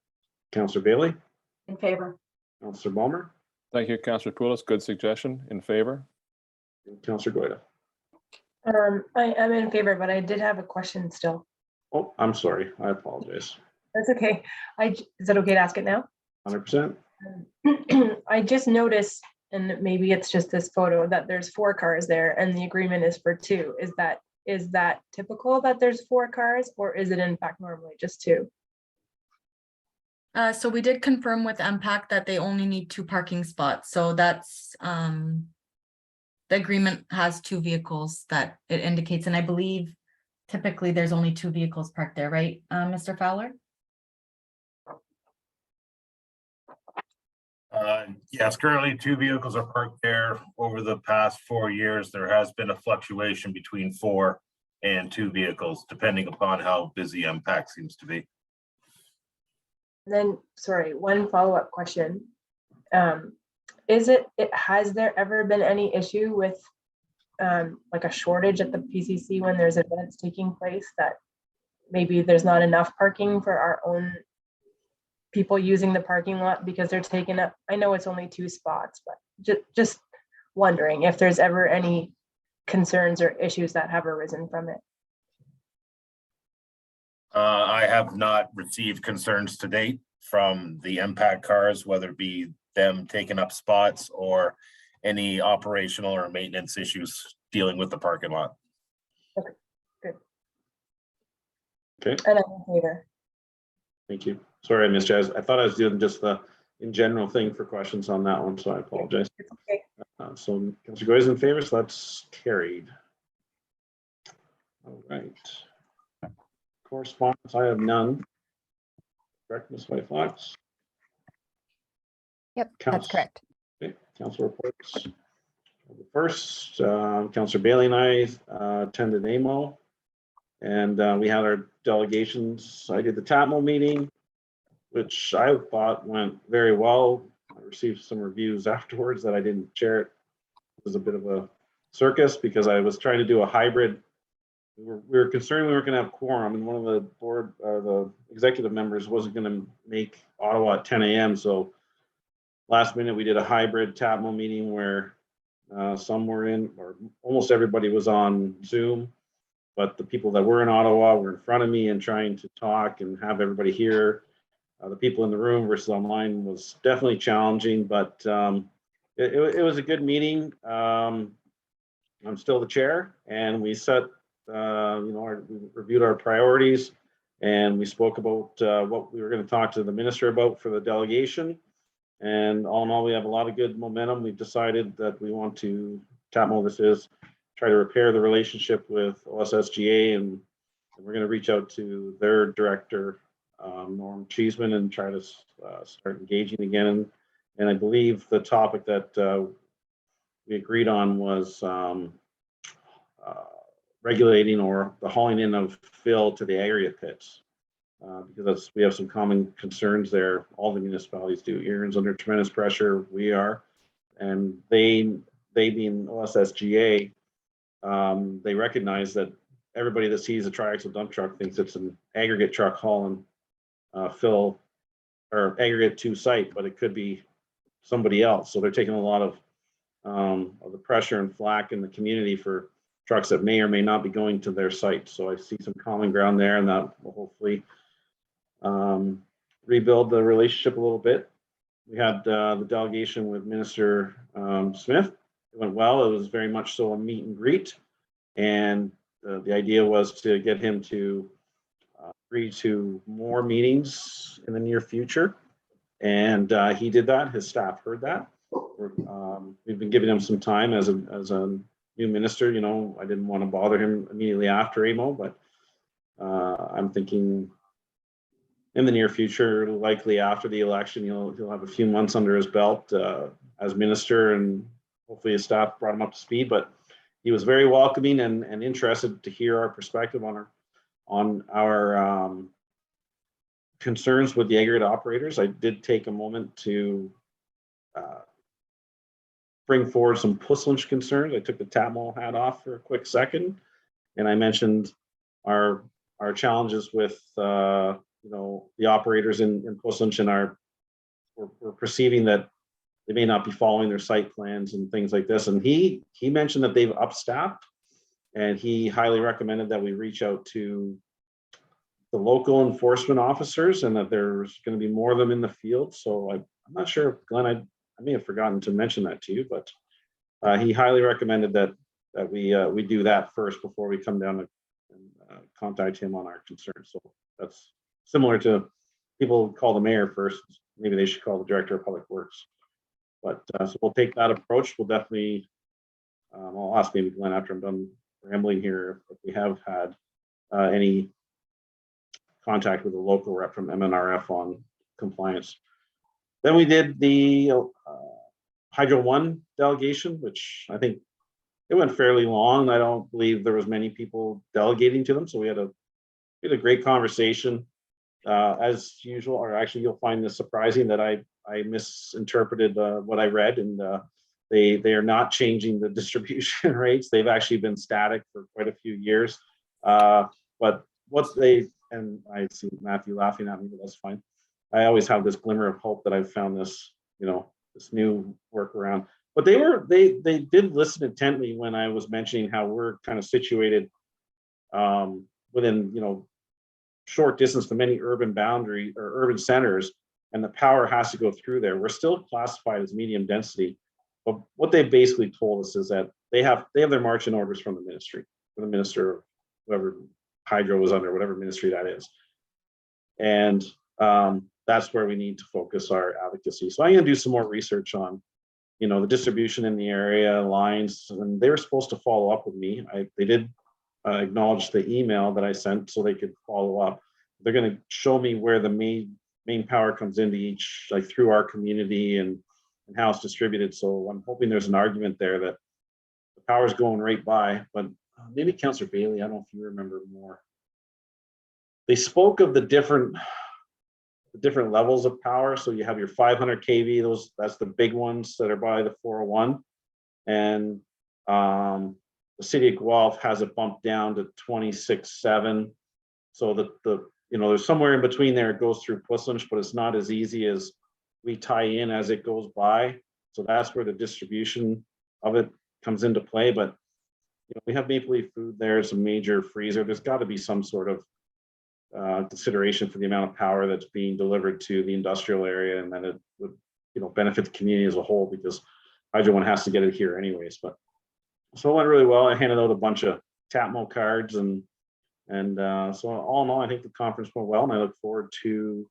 Councillor Bailey? In favor. Councillor Balmer? Thank you, Councillor Poulos. Good suggestion. In favor? And Councillor Goyda? I am in favor, but I did have a question still. Oh, I'm sorry. I apologize. That's okay. Is it okay to ask it now? 100%. I just noticed, and maybe it's just this photo, that there's 4 cars there and the agreement is for 2. Is that typical that there's 4 cars, or is it in fact normally just 2? So we did confirm with MPAC that they only need 2 parking spots. So that's the agreement has 2 vehicles that it indicates, and I believe typically there's only 2 vehicles parked there, right, Mr. Fowler? Yes, currently 2 vehicles are parked there. Over the past 4 years, there has been a fluctuation between 4 and 2 vehicles, depending upon how busy MPAC seems to be. And then, sorry, one follow-up question. Has there ever been any issue with like a shortage at the PCC when there's events taking place that maybe there's not enough parking for our own people using the parking lot because they're taking up, I know it's only 2 spots, but just wondering if there's ever any concerns or issues that have arisen from it. I have not received concerns to date from the impact cars, whether it be them taking up spots or any operational or maintenance issues dealing with the parking lot. Good. Okay, And I'm in favor. thank you. Sorry, I missed you. I thought I was doing just the in general thing for questions on that one, so I apologize. It's okay. So Councillor Goy is in favor, so that's carried. All right. Correspondence, I have none. Correct, Ms. White-Fox? Yep, that's Council- correct. Okay, council reports. First, Councillor Bailey and I attended AMO, and we had our delegations. I did the TAPMO meeting, which I thought went very well. I received some reviews afterwards that I didn't share. It was a bit of a circus because I was trying to do a hybrid. We were concerned we weren't going to have quorum, and one of the board, the executive members wasn't going to make Ottawa at 10 a.m. So last minute, we did a hybrid TAPMO meeting where some were in, or almost everybody was on Zoom, but the people that were in Ottawa were in front of me and trying to talk and have everybody here. The people in the room versus online was definitely challenging, but it was a good meeting. I'm still the chair, and we set, we reviewed our priorities, and we spoke about what we were going to talk to the minister about for the delegation. And all in all, we have a lot of good momentum. We've decided that we want to, TAPMO this is, try to repair the relationship with OSSGA, and we're going to reach out to their director, Norm Cheeseman, and try to start engaging again. And I believe the topic that we agreed on was regulating or the hauling in of fill to the aggregate pits. Because we have some common concerns there. All the municipalities do. Erin's under tremendous pressure. We are, and they being OSSGA, they recognize that everybody that sees a triaxle dump truck thinks it's an aggregate truck hauling fill or aggregate to site, but it could be somebody else. So they're taking a lot of the pressure and flack in the community for trucks that may or may not be going to their site. So I see some common ground there, and that will hopefully rebuild the relationship a little bit. We had the delegation with Minister Smith. It went well. It was very much so a meet and greet, and the idea was to get him to agree to more meetings in the near future, and he did that. His staff heard that. We've been giving him some time as a new minister. You know, I didn't want to bother him immediately after AMO, but I'm thinking in the near future, likely after the election, he'll have a few months under his belt as minister, and hopefully his staff brought him up to speed. But he was very welcoming and interested to hear our perspective on our concerns with the aggregate operators. I did take a moment to bring forward some Puslinch concerns. I took the TAPMO hat off for a quick second, and I mentioned our challenges with the operators in Puslinch, and we're perceiving that they may not be following their site plans and things like this. And he mentioned that they've upstaffed, and he highly recommended that we reach out to the local enforcement officers, and that there's going to be more of them in the field. So I'm not sure, Glenn, I may have forgotten to mention that to you, but he highly recommended that we do that first before we come down and contact him on our concerns. So that's similar to people call the mayor first. Maybe they should call the director of public works. But so we'll take that approach. We'll definitely, I'll ask maybe Glenn after I'm done rambling here if we have had any contact with a local rep from MNRF on compliance. Then we did the Hydro One delegation, which I think it went fairly long. I don't believe there was many people delegating to them. So we had a great conversation. As usual, or actually you'll find this surprising that I misinterpreted what I read, and they are not changing the distribution rates. They've actually been static for quite a few years. But what they and I see Matthew laughing at me, but that's fine. I always have this glimmer of hope that I've found this, this new workaround. But they did listen intently when I was mentioning how we're kind of situated within, short distance to many urban boundary or urban centers, and the power has to go through there. We're still classified as medium density, but what they basically told us is that they have their marching orders from the ministry, from the minister, whoever Hydro was under, whatever ministry that is. And that's where we need to focus our advocacy. So I'm going to do some more research on, the distribution in the area, lines, and they were supposed to follow up with me. They did acknowledge the email that I sent so they could follow up. They're going to show me where the main power comes into each, like through our community and how it's distributed. So I'm hoping there's an argument there that the power's going right by, but maybe Councillor Bailey, I don't know if you remember more. They spoke of the different levels of power. So you have your 500 kV, that's the big ones that are by the 401. And the city of Guelph has it bumped down to 26.7. So there's somewhere in between there, it goes through Puslins, but it's not as easy as we tie in as it goes by. So that's where the distribution of it comes into play. But we have Maple Leaf Food there, it's a major freezer. There's got to be some sort of consideration for the amount of power that's being delivered to the industrial area, and then it would benefit the community as a whole, because Hydro One has to get it here anyways. But so it went really well. I handed out a bunch of TAPMO cards, and so all in all, I think the conference went well, and I look forward to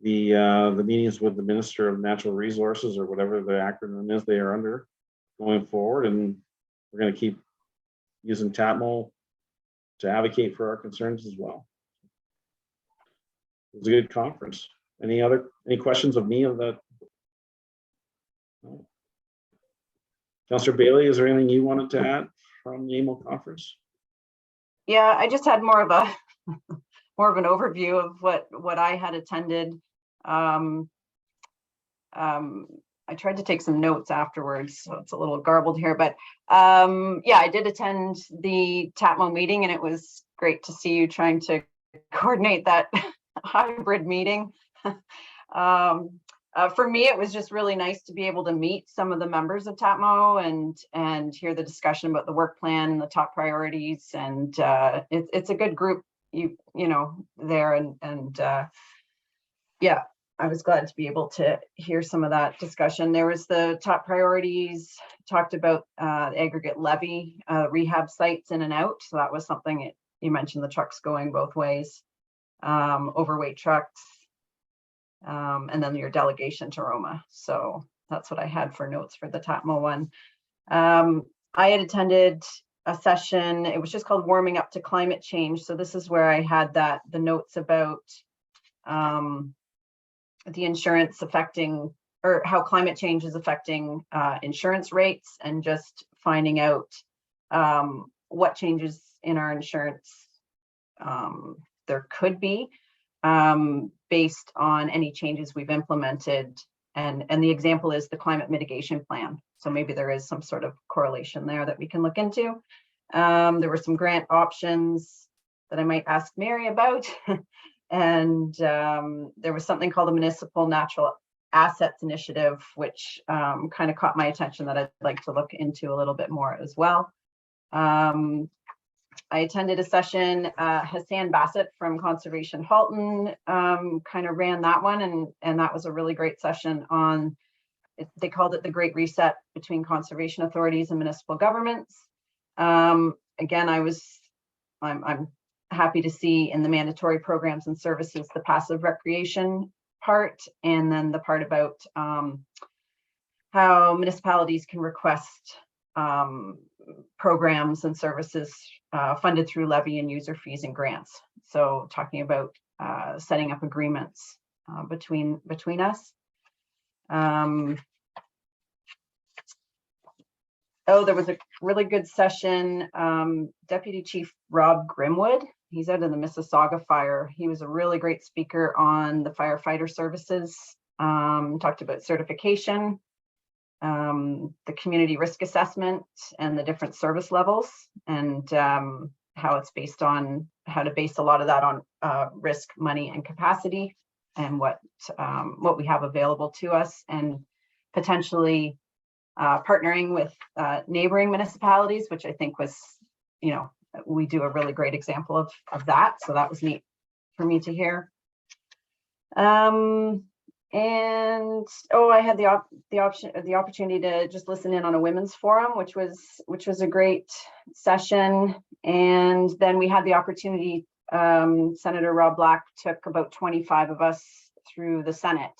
the meetings with the Minister of Natural Resources, or whatever the acronym is they are under, going forward. And we're going to keep using TAPMO to advocate for our concerns as well. It was a good conference. Any questions of me of that? No. Councillor Bailey, is there anything you wanted to add from the AMO conference? Yeah, I just had more of an overview of what I had attended. I tried to take some notes afterwards, so it's a little garbled here, but yeah, I did attend the TAPMO meeting, and it was great to see you trying to coordinate that hybrid meeting. For me, it was just really nice to be able to meet some of the members of TAPMO and hear the discussion about the work plan and the top priorities. And it's a good group, there. And yeah, I was glad to be able to hear some of that discussion. There was the top priorities, talked about aggregate levy, rehab sites in and out. So that was something you mentioned, the trucks going both ways, overweight trucks. And then your delegation to Roma. So that's what I had for notes for the TAPMO one. I had attended a session, it was just called Warming Up to Climate Change. So this is where I had the notes about the insurance affecting, or how climate change is affecting insurance rates, and just finding out what changes in our insurance there could be. Based on any changes we've implemented. And the example is the climate mitigation plan. So maybe there is some sort of correlation there that we can look into. There were some grant options that I might ask Mary about. And there was something called the Municipal Natural Assets Initiative, which kind of caught my attention, that I'd like to look into a little bit more as well. I attended a session, Hassan Bassett from Conservation Halton kind of ran that one, and that was a really great session on, they called it the Great Reset between conservation authorities and municipal governments. Again, I'm happy to see in the mandatory programs and services the passive recreation part, and then the part about how municipalities can request programs and services funded through levy and user fees and grants. So talking about setting up agreements between us. There was a really good session. Deputy Chief Rob Grimwood, he's out of the Mississauga fire. He was a really great speaker on the firefighter services, talked about certification, the community risk assessment, and the different service levels. And how it's based on, how to base a lot of that on risk, money, and capacity, and what we have available to us, and potentially partnering with neighboring municipalities, which I think was, you know, we do a really great example of that. So that was neat for me to hear. And I had the opportunity to just listen in on a women's forum, which was a great session. And then we had the opportunity, Senator Rob Black took about 25 of us through the Senate.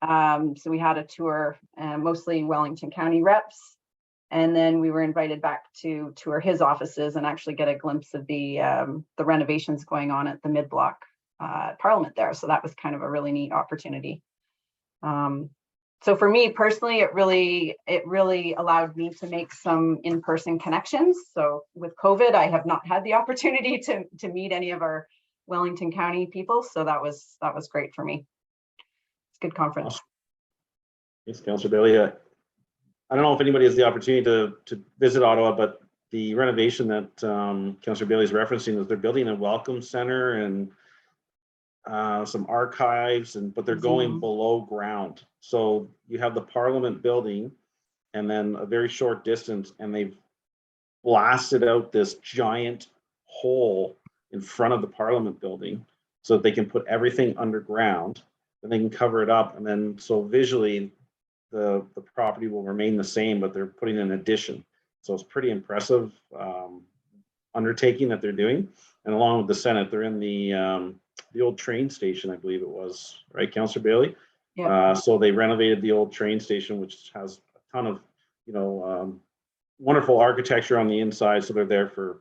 So we had a tour, mostly Wellington County reps. And then we were invited back to tour his offices and actually get a glimpse of the renovations going on at the mid-block Parliament there. So that was kind of a really neat opportunity. So for me personally, it really allowed me to make some in-person connections. So with COVID, I have not had the opportunity to meet any of our Wellington County people. So that was great for me. It's a good conference. Thanks, Councillor Bailey. I don't know if anybody has the opportunity to visit Ottawa, but the renovation that Councillor Bailey is referencing is they're building a welcome center and some archives, but they're going below ground. So you have the Parliament building and then a very short distance, and they've blasted out this giant hole in front of the Parliament building so that they can put everything underground and they can cover it up. And then so visually the property will remain the same, but they're putting an addition. So it's pretty impressive undertaking that they're doing. And along with the Senate, they're in the old train station, I believe it was, right, Councillor Bailey? Yeah. So they renovated the old train station, which has a ton of, wonderful architecture on the inside. So they're there for,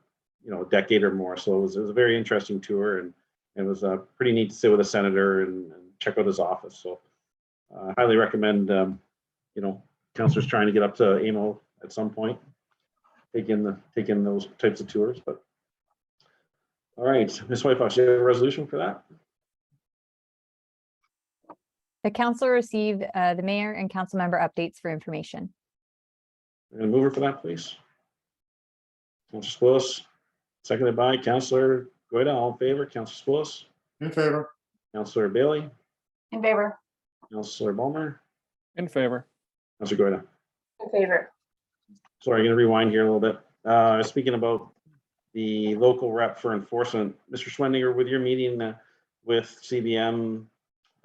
a decade or more. So it was a very interesting tour, and it was pretty neat to sit with a senator and check out his office. So I highly recommend, councillors trying to get up to AMO at some point, take in those types of tours. But all right, Ms. Whitefox, you have a resolution for that? The council received the mayor and council member updates for information. We're going to move her for that, please. Councillor Spillis, seconded by Councillor Goyda. All in favor? Councillor Spillis? In favor. Councillor Bailey? In favor. Councillor Balmer? In favor. Councillor Goyda? In favor. Sorry, I'm going to rewind here a little bit. Speaking about the local rep for enforcement, Mr. Schwendiger, with your meeting with CBM,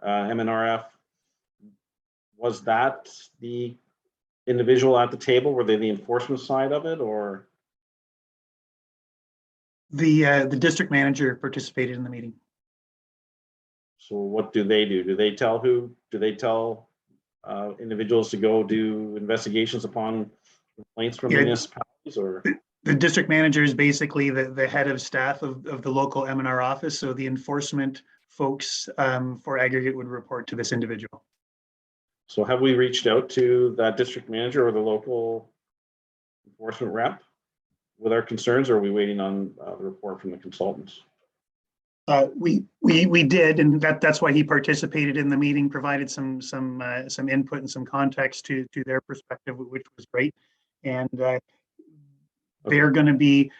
MNRF, was that the individual at the table? Were they the enforcement side of it, or? The district manager participated in the meeting. So what do they do? Do they tell individuals to go do investigations upon complaints from municipalities, or? The district manager is basically the head of staff of the local MNR office. So the enforcement folks for aggregate would report to this individual. So have we reached out to that district manager or the local enforcement rep with our concerns, or are we waiting on the report from the consultants? We did, and that's why he participated in the meeting, provided some input and some context to their perspective, which was great. And they're going to be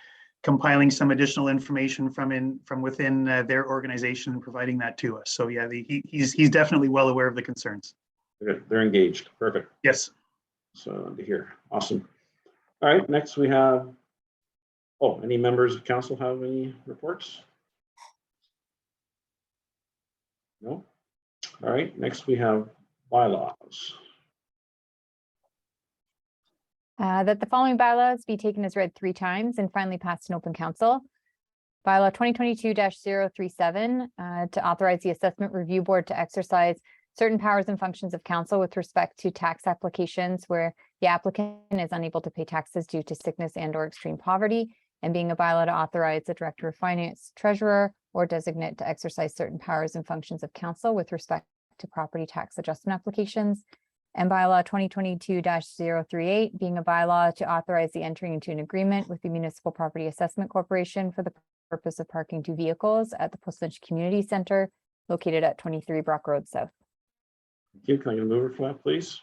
compiling some additional information from within their organization and providing that to us. So yeah, he's definitely well aware of the concerns. They're engaged. Perfect. Yes. So to hear. Awesome. All right. Next we have. Oh, any members of council have any reports? No. All right. Next we have bylaws. That the following bylaws be taken as read 3 times and finally passed in open council. Bylaw 2022-037 to authorize the Assessment Review Board to exercise certain powers and functions of council with respect to tax applications where the applicant is unable to pay taxes due to sickness and/or extreme poverty, and being a bylaw to authorize the Director of Finance, Treasurer, or designate to exercise certain powers and functions of council with respect to property tax adjustment applications. And bylaw 2022-038 being a bylaw to authorize the entering into an agreement with the Municipal Property Assessment Corporation for the purpose of parking 2 vehicles at the Puslinch Community Center located at 23 Brock Road South. Thank you. Can I get a mover for that, please?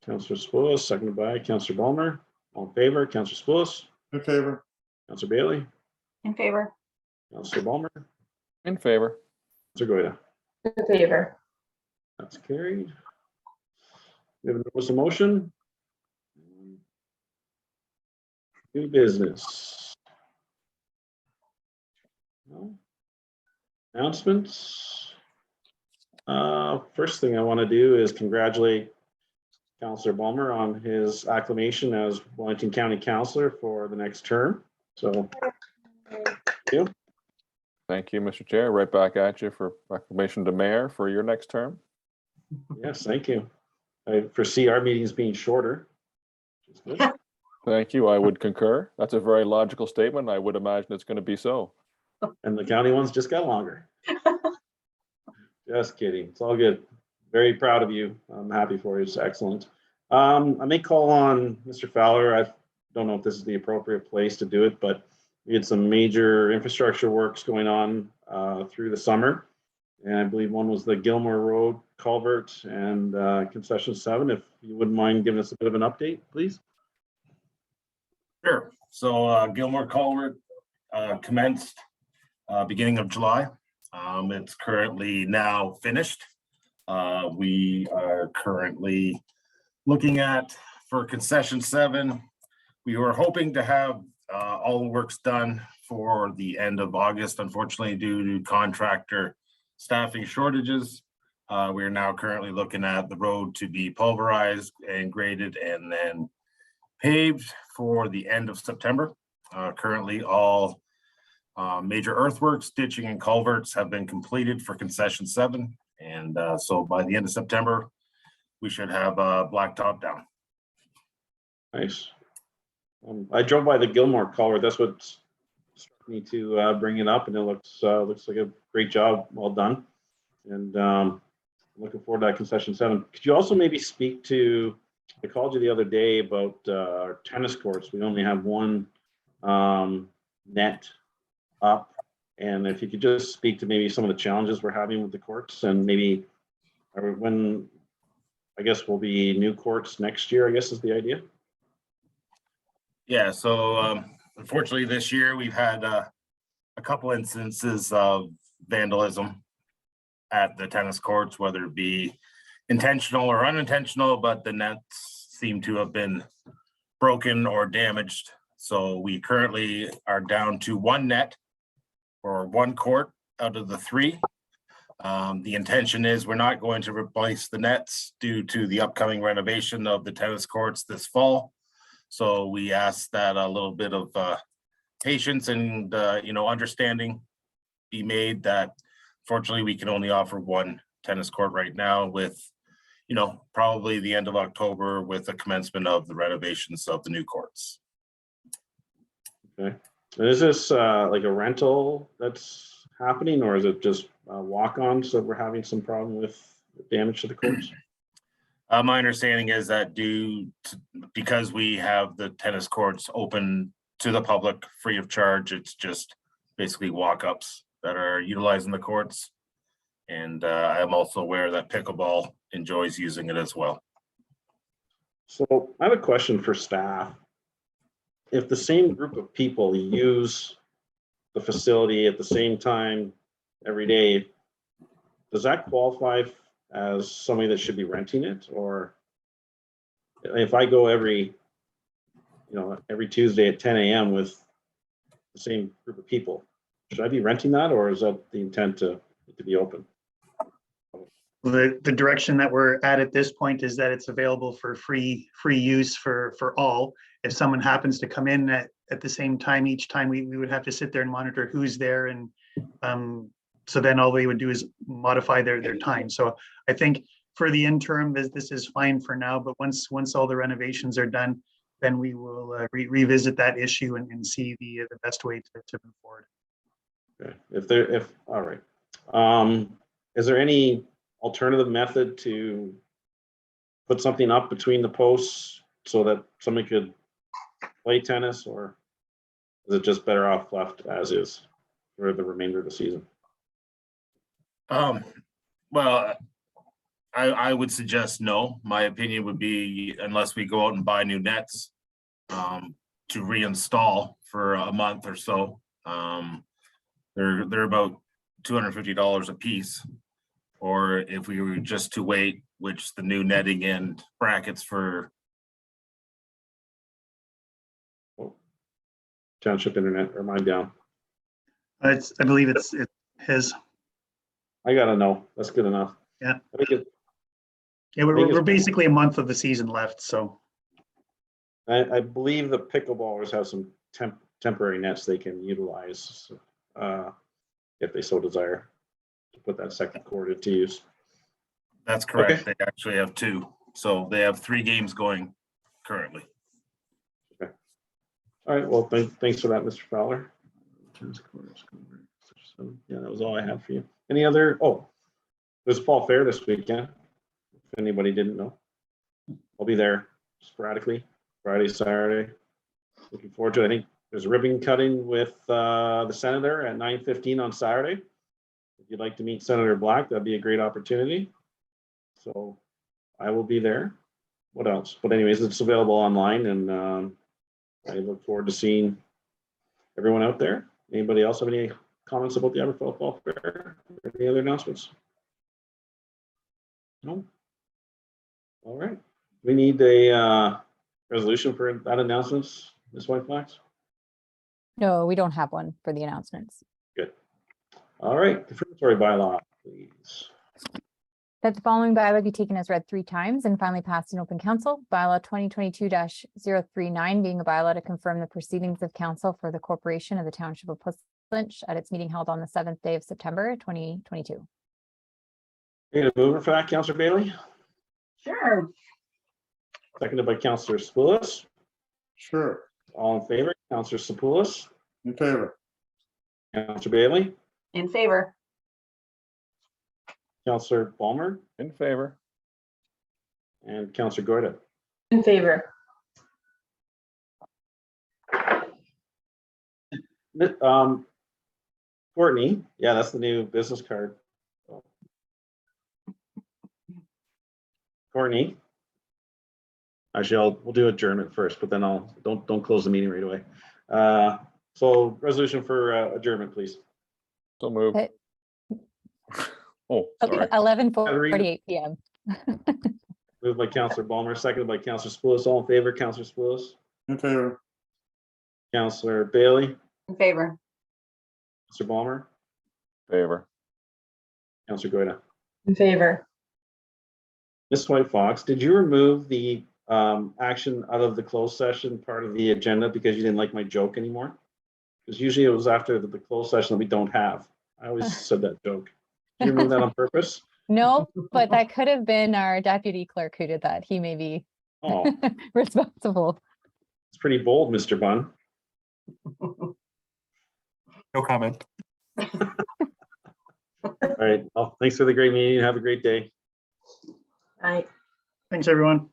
Councillor Spillis, seconded by Councillor Balmer. All in favor? Councillor Spillis? In favor. Counselor Bailey, In favor? Counselor Balmer, In favor. Counselor Goya. In favor. That's carried. We have a notice of motion. New business. No. Announcements. First thing I want to do is congratulate Counselor Balmer on his acclamation as Wellington County Councillor for the next term. So, Thank you, Mr. Chair. Right back at you for proclamation to mayor for your next term. yes, thank you. I foresee our meetings being shorter. Which is good. Thank you. I would concur. That's a very logical statement. I would imagine it's going to be so. And the county ones just got longer. Just kidding. It's all good. Very proud of you. I'm happy for you. It's excellent. I may call on Mr. Fowler. I don't know if this is the appropriate place to do it, but we had some major infrastructure works going on through the summer. And I believe one was the Gilmore Road culvert and concession 7. If you wouldn't mind giving us a bit of an update, please. Sure. So Gilmore Culvert commenced beginning of July. It's currently now finished. We are currently looking at, for concession 7, we were hoping to have all the works done for the end of August. Unfortunately, due to contractor staffing shortages, we are now currently looking at the road to be pulverized and graded and then paved for the end of September. Currently, all major earthworks, ditching, and culverts have been completed for concession 7. And so by the end of September, we should have blacktop down. Nice. I drove by the Gilmore culvert. That's what struck me to bring it up, and it looks like a great job. Well done. And looking forward to that concession 7. Could you also maybe speak to, I called you the other day about our tennis courts. We only have one net up. And if you could just speak to maybe some of the challenges we're having with the courts, and maybe when, I guess, will be new courts next year, I guess is the idea. Yeah, so unfortunately this year we've had a couple instances of vandalism at the tennis courts, whether it be intentional or unintentional, but the nets seem to have been broken or damaged. So we currently are down to one net or one court out of the 3. The intention is we're not going to replace the nets due to the upcoming renovation of the tennis courts this fall. So we ask that a little bit of patience and understanding be made that fortunately we can only offer one tennis court right now, with probably the end of October with the commencement of the renovations of the new courts. Okay. And is this like a rental that's happening, or is it just walk-ons that we're having some problem with damage to the courts? My understanding is that because we have the tennis courts open to the public free of charge, it's just basically walk-ups that are utilizing the courts. And I am also aware that pickleball enjoys using it as well. So I have a question for staff. If the same group of people use the facility at the same time every day, does that qualify as somebody that should be renting it? Or if I go every Tuesday at 10 a.m. with the same group of people, should I be renting that, or is that the intent to be open? The direction that we're at this point is that it's available for free use for all. If someone happens to come in at the same time each time, we would have to sit there and monitor who's there, and so then all they would do is modify their time. So I think for the interim, this is fine for now, but once all the renovations are done, then we will revisit that issue and see the best way to move forward. Okay. All right. Is there any alternative method to put something up between the posts so that somebody could play tennis, or is it just better off left as is for the remainder of the season? Well, I would suggest no. My opinion would be, unless we go out and buy new nets to reinstall for a month or so. They're about $250 a piece. Or if we were just to wait, which the new netting and brackets for Township internet, or am I down? I believe it's his. I gotta know. That's good enough. Yeah. I think it- Yeah, think it's- we're basically a month of the season left, so. I believe the pickleballers have some temporary nets they can utilize if they so desire to put that second court into use. That's correct. They actually have 2. So they have 3 games going currently. All right, well, thanks for that, Mr. Fowler. Yeah, that was all I had for you. Any other, there's Fall Fair this weekend, if anybody didn't know. I'll be there sporadically, Friday, Saturday. Looking forward to it. I think there's ribbon cutting with the senator at 9:15 on Saturday. If you'd like to meet Senator Black, that'd be a great opportunity. So I will be there. What else? But anyways, it's available online, and I look forward to seeing everyone out there. Anybody else have any comments about the Aberfoyle Fall Fair? Any other announcements? No? All right. We need a resolution for that announcements, Ms. Whiteflax? No, we don't have one for the announcements. Good. All right, confirmatory bylaw, please. That the following bylaw be taken as read 3 times and finally passed in open council. Bylaw 2022-039 being a bylaw to confirm the proceedings of council for the corporation of the Township of Puss Lynch at its meeting held on the 7th day of September 2022. Need a mover for that, Councillor Bailey? Sure. Seconded by Councillor Spoulos. Sure, All in favor? Councillor Spoulos, in favor. Councillor Bailey, In favor. Councillor Palmer, In favor. and Councillor Gorda. In favor. Courtney, yeah, that's the new business card. Courtney. Actually, we'll do adjournment first, but then don't close the meeting right away. So resolution for adjournment, please. So moved. Okay. Oh, sorry. 11:48 PM. Moved by Councillor Balmer, seconded by Councillor Spoulos. All in favor, Councillor Spoulos, In favor. Councillor Bailey, In favor. Councillor Balmer, Favor. Councillor Goida. In favor. Ms. White Fox, did you remove the action out of the closed session part of the agenda because you didn't like my joke anymore? Because usually it was after the closed session that we don't have. I always said that joke. Did you remove that on purpose? No, but that could have been our deputy clerk who did that. He may be Oh, responsible. it's pretty bold, Mr. Bunn. No comment. All right. Well, thanks for the great meeting. Have a great day. Aye. Thanks, everyone.